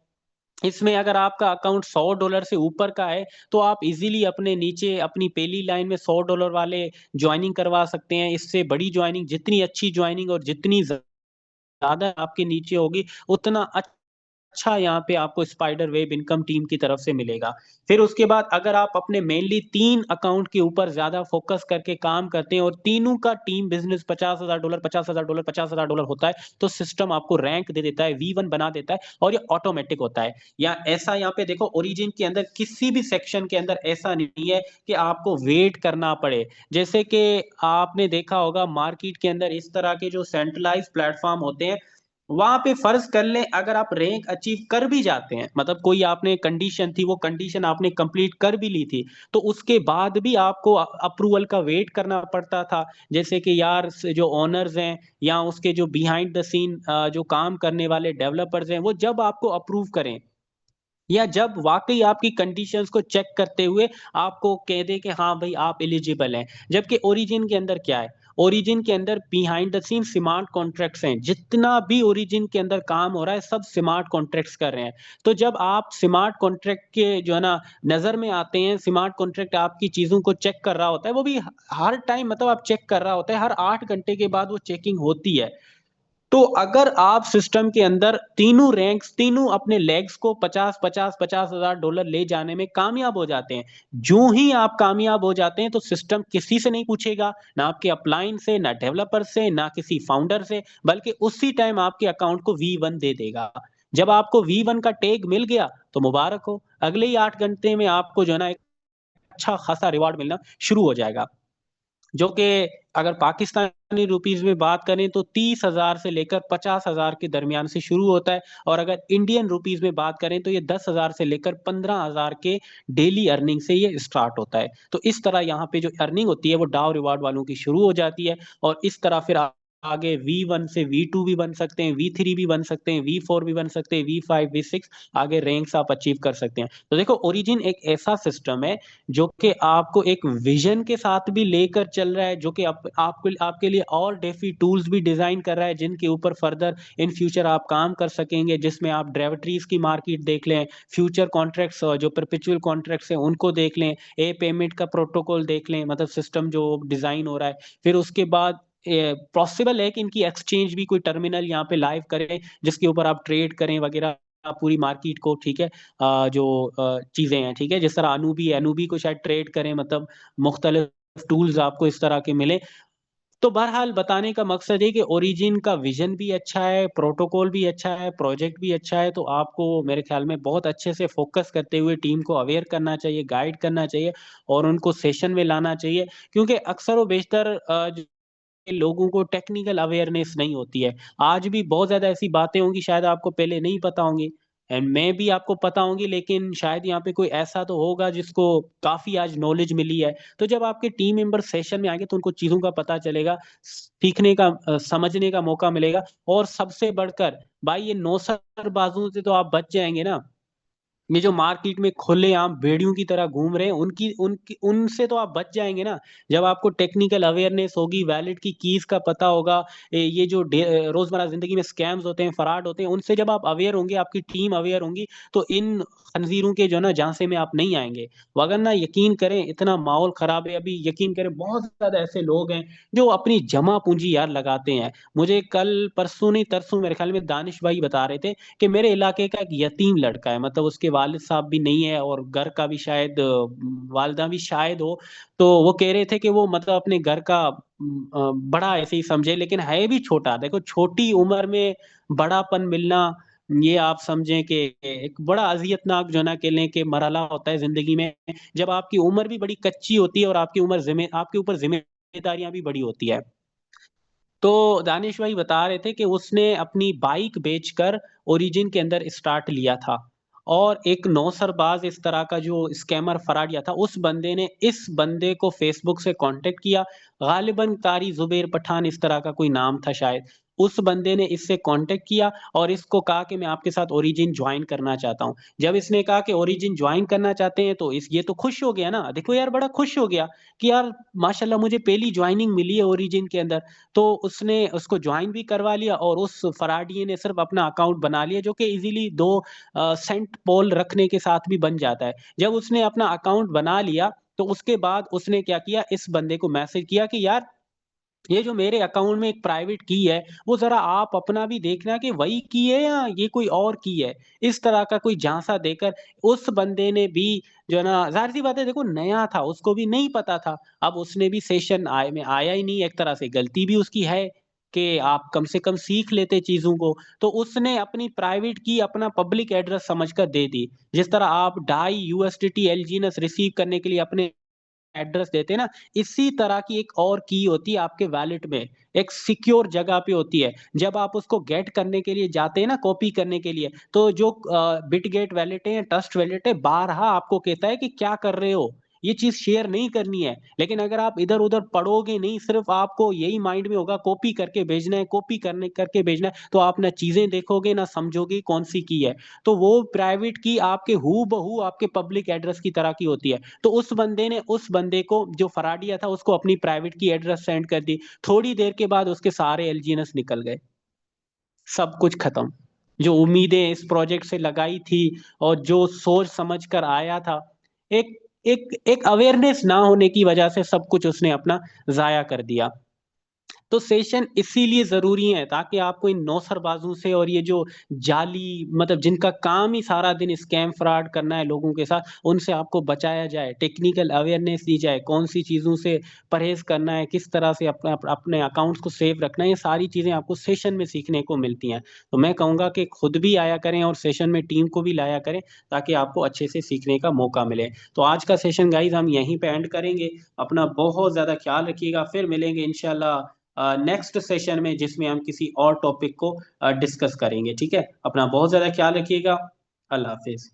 इसमें अगर आपका अकाउंट $100 से ऊपर का है, तो आप इजीली अपने नीचे अपनी पहली लाइन में $100 वाले ज्वाइनिंग करवा सकते हैं। इससे बड़ी ज्वाइनिंग, जितनी अच्छी ज्वाइनिंग और जितनी ज्यादा आपके नीचे होगी, उतना अच्छा यहाँ पे आपको स्पाइडर वेब इनकम टीम की तरफ से मिलेगा। फिर उसके बाद अगर आप अपने मेनली 3 अकाउंट के ऊपर ज्यादा फोकस करके काम करते हैं, और तीनों का टीम बिजनेस $50,000, $50,000, $50,000 होता है, तो सिस्टम आपको रैंक दे देता है, V1 बना देता है, और ये ऑटोमेटिक होता है। या ऐसा यहाँ पे देखो, ओरिजिन के अंदर किसी भी सेक्शन के अंदर ऐसा नहीं है कि आपको वेट करना पड़े। जैसे कि आपने देखा होगा मार्केट के अंदर इस तरह के जो सेंट्रलाइज प्लेटफॉर्म होते हैं, वहां पे फर्ज कर लें अगर आप रैंक अचीव कर भी जाते हैं, मतलब कोई आपने कंडीशन थी, वो कंडीशन आपने कंप्लीट कर भी ली थी, तो उसके बाद भी आपको अप्रूवल का वेट करना पड़ता था। जैसे कि यार जो ओनर्स हैं, या उसके जो बिहाइंड द सीन जो काम करने वाले डेवलपर्स हैं, वो जब आपको अप्रूव करें, या जब वाकई आपकी कंडीशंस को चेक करते हुए आपको कह दे कि हाँ भाई आप एलिजिबल हैं। जबकि ओरिजिन के अंदर क्या है, ओरिजिन के अंदर behind the scene smart contracts हैं, जितना भी ओरिजिन के अंदर काम हो रहा है सब स्मार्ट कॉन्ट्रैक्ट्स कर रहे हैं। तो जब आप स्मार्ट कॉन्ट्रैक्ट के जो है ना नजर में आते हैं, स्मार्ट कॉन्ट्रैक्ट आपकी चीजों को चेक कर रहा होता है, वो भी हर टाइम, मतलब आप चेक कर रहा होता है, हर 8 घंटे के बाद वो चेकिंग होती है। तो अगर आप सिस्टम के अंदर तीनों रैंक्स, तीनों अपने लेग्स को 50 50 50 हजार डॉलर ले जाने में कामयाब हो जाते हैं, जो ही आप कामयाब हो जाते हैं, तो सिस्टम किसी से नहीं पूछेगा, ना आपके अपलाइन से, ना डेवलपर से, ना किसी फाउंडर से, बल्कि उसी टाइम आपके अकाउंट को V1 दे देगा। जब आपको V1 का टैग मिल गया, तो मुबारक हो, अगले ही 8 घंटे में आपको जो है ना एक अच्छा खासा रिवॉर्ड मिलना शुरू हो जाएगा, जो कि अगर पाकिस्तानी रुपीस में बात करें तो 30,000 से लेकर 50,000 के दरमियान से शुरू होता है। और अगर इंडियन रुपीस में बात करें तो ये 10,000 से लेकर 15,000 के डेली अर्निंग से ये स्टार्ट होता है। तो इस तरह यहाँ पे जो अर्निंग होती है वो डाउ रिवार्ड वालों की शुरू हो जाती है, और इस तरह फिर आगे V1 से V2 भी बन सकते हैं, V3 भी बन सकते हैं, V4 भी बन सकते हैं, V5 V6 आगे रैंक्स आप अचीव कर सकते हैं। तो देखो, ओरिजिन एक ऐसा सिस्टम है जो कि आपको एक विजन के साथ भी लेकर चल रहा है, जो कि आपके लिए और डेफी टूल्स भी डिजाइन कर रहा है, जिनके ऊपर फर्दर इन फ्यूचर आप काम कर सकेंगे, जिसमें आप डेरिवेटिव्स की मार्केट देख लें, फ्यूचर कॉन्ट्रैक्ट्स जो परपेचुअल कॉन्ट्रैक्ट्स हैं उनको देख लें, ए पेमेंट का प्रोटोकॉल देख लें, मतलब सिस्टम जो डिजाइन हो रहा है। फिर उसके बाद पॉसिबल है कि इनकी एक्सचेंज भी कोई टर्मिनल यहाँ पे लाइव करें, जिसके ऊपर आप ट्रेड करें वगैरह पूरी मार्केट को, ठीक है। जो चीजें हैं, ठीक है, जिस तरह अनूबी है, अनूबी को शायद ट्रेड करें, मतलब मुख्तलिफ टूल्स आपको इस तरह के मिले। तो बहरहाल बताने का मकसद है कि ओरिजिन का विजन भी अच्छा है, प्रोटोकॉल भी अच्छा है, प्रोजेक्ट भी अच्छा है। तो आपको मेरे ख्याल में बहुत अच्छे से फोकस करते हुए टीम को अवेयर करना चाहिए, गाइड करना चाहिए, और उनको सेशन में लाना चाहिए, क्योंकि अक्सर व बेशतर लोगों को टेक्निकल अवेयरनेस नहीं होती है। आज भी बहुत ज्यादा ऐसी बातें होंगी शायद आपको पहले नहीं पता होंगी। एंड मैं भी आपको पता होंगी, लेकिन शायद यहाँ पे कोई ऐसा तो होगा जिसको काफी आज नॉलेज मिली है। तो जब आपके टीम मेंबर सेशन में आएंगे तो उनको चीजों का पता चलेगा, सीखने का समझने का मौका मिलेगा। और सबसे बढ़कर भाई, ये नौसरबाजों से तो आप बच जाएंगे ना। ये जो मार्केट में खुलेआम भेड़ियों की तरह घूम रहे हैं, उनकी उनकी उनसे तो आप बच जाएंगे ना। जब आपको टेक्निकल अवेयरनेस होगी, वैलेट की कीज का पता होगा, ये जो रोजमर्रा जिंदगी में स्कैम्स होते हैं, फ्रॉड होते हैं, उनसे जब आप अवेयर होंगे, आपकी टीम अवेयर होंगी, तो इन खंजीरों के जो ना झांसे में आप नहीं आएंगे। वरना यकीन करें, इतना माहौल खराब है अभी, यकीन करें बहुत ज्यादा ऐसे लोग हैं जो अपनी जमा पूंजी यार लगाते हैं। मुझे कल परसों नहीं तरसों मेरे ख्याल में दानिश भाई बता रहे थे कि मेरे इलाके का एक यतीम लड़का है, मतलब उसके वालिद साहब भी नहीं है और घर का भी शायद वालदा भी शायद हो। तो वो कह रहे थे कि वो मतलब अपने घर का बड़ा ऐसे ही समझे, लेकिन है भी छोटा। देखो, छोटी उम्र में बड़ापन मिलना, ये आप समझें कि एक बड़ा अजियतनाक जो ना कहने के मरहला होता है जिंदगी में, जब आपकी उम्र भी बड़ी कच्ची होती है और आपके ऊपर जिम्मेदारियां भी बड़ी होती है। तो दानिश भाई बता रहे थे कि उसने अपनी बाइक बेचकर ओरिजिन के अंदर स्टार्ट लिया था। और एक नौसरबाज इस तरह का जो स्कैमर फराडिया था, उस बंदे ने इस बंदे को फेसबुक से कांटेक्ट किया। गालिबन कारी जुबेर पठान इस तरह का कोई नाम था शायद। उस बंदे ने इससे कांटेक्ट किया और इसको कहा कि मैं आपके साथ ओरिजिन ज्वाइन करना चाहता हूँ। जब इसने कहा कि ओरिजिन ज्वाइन करना चाहते हैं, तो इस ये तो खुश हो गया ना, देखो यार, बड़ा खुश हो गया कि यार माशाल्लाह मुझे पहली ज्वाइनिंग मिली है ओरिजिन के अंदर। तो उसने उसको ज्वाइन भी करवा लिया और उस फराडिये ने सिर्फ अपना अकाउंट बना लिया, जो कि इजीली 2 सेंट पोल रखने के साथ भी बन जाता है। जब उसने अपना अकाउंट बना लिया, तो उसके बाद उसने क्या किया, इस बंदे को मैसेज किया कि यार, ये जो मेरे अकाउंट में एक प्राइवेट की है, वो जरा आप अपना भी देखना कि वही की है या ये कोई और की है। इस तरह का कोई झांसा देकर उस बंदे ने भी, जो है ना, जाहिर सी बात है, देखो नया था, उसको भी नहीं पता था। अब उसने भी सेशन में आया ही नहीं, एक तरह से गलती भी उसकी है कि आप कम से कम सीख लेते चीजों को। तो उसने अपनी प्राइवेट की अपना पब्लिक एड्रेस समझकर दे दी। जिस तरह आप $2 एलजीनस रिसीव करने के लिए अपने एड्रेस देते हैं ना, इसी तरह की एक और की होती है आपके वैलेट में, एक सिक्योर जगह पे होती है। जब आप उसको गेट करने के लिए जाते हैं ना, कॉपी करने के लिए, तो जो बिटगेट वैलेट है या ट्रस्ट वैलेट है, बारहा आपको कहता है कि क्या कर रहे हो, ये चीज शेयर नहीं करनी है। लेकिन अगर आप इधर उधर पढ़ोगे नहीं, सिर्फ आपको यही माइंड में होगा कॉपी करके भेजना है, कॉपी करने करके भेजना है, तो आप ना चीजें देखोगे ना समझोगे कौन सी की है। तो वो प्राइवेट की आपके हु बहू आपके पब्लिक एड्रेस की तरह की होती है। तो उस बंदे ने उस बंदे को, जो फराडिया था, उसको अपनी प्राइवेट की एड्रेस सेंड कर दी। थोड़ी देर के बाद उसके सारे एलजीएनएस निकल गए, सब कुछ खत्म। जो उम्मीदें इस प्रोजेक्ट से लगाई थी और जो सोच समझ कर आया था, एक एक एक अवेयरनेस ना होने की वजह से सब कुछ उसने अपना जाया कर दिया। तो सेशन इसीलिए जरूरी है ताकि आपको इन नौसरबाजों से और ये जो जाली, मतलब जिनका काम ही सारा दिन स्कैम फ्रॉड करना है लोगों के साथ, उनसे आपको बचाया जाए, टेक्निकल अवेयरनेस दी जाए, कौन सी चीजों से परहेज करना है, किस तरह से अपने अकाउंट्स को सेव रखना है, ये सारी चीजें आपको सेशन में सीखने को मिलती हैं। तो मैं कहूंगा कि खुद भी आया करें और सेशन में टीम को भी लाया करें, ताकि आपको अच्छे से सीखने का मौका मिले। तो आज का सेशन गाइज हम यहीं पे एंड करेंगे। अपना बहुत ज्यादा ख्याल रखिएगा, फिर मिलेंगे इंशाल्लाह नेक्स्ट सेशन में, जिसमें हम किसी और टॉपिक को डिस्कस करेंगे। ठीक है, अपना बहुत ज्यादा ख्याल रखिएगा। अल्लाह हाफिज।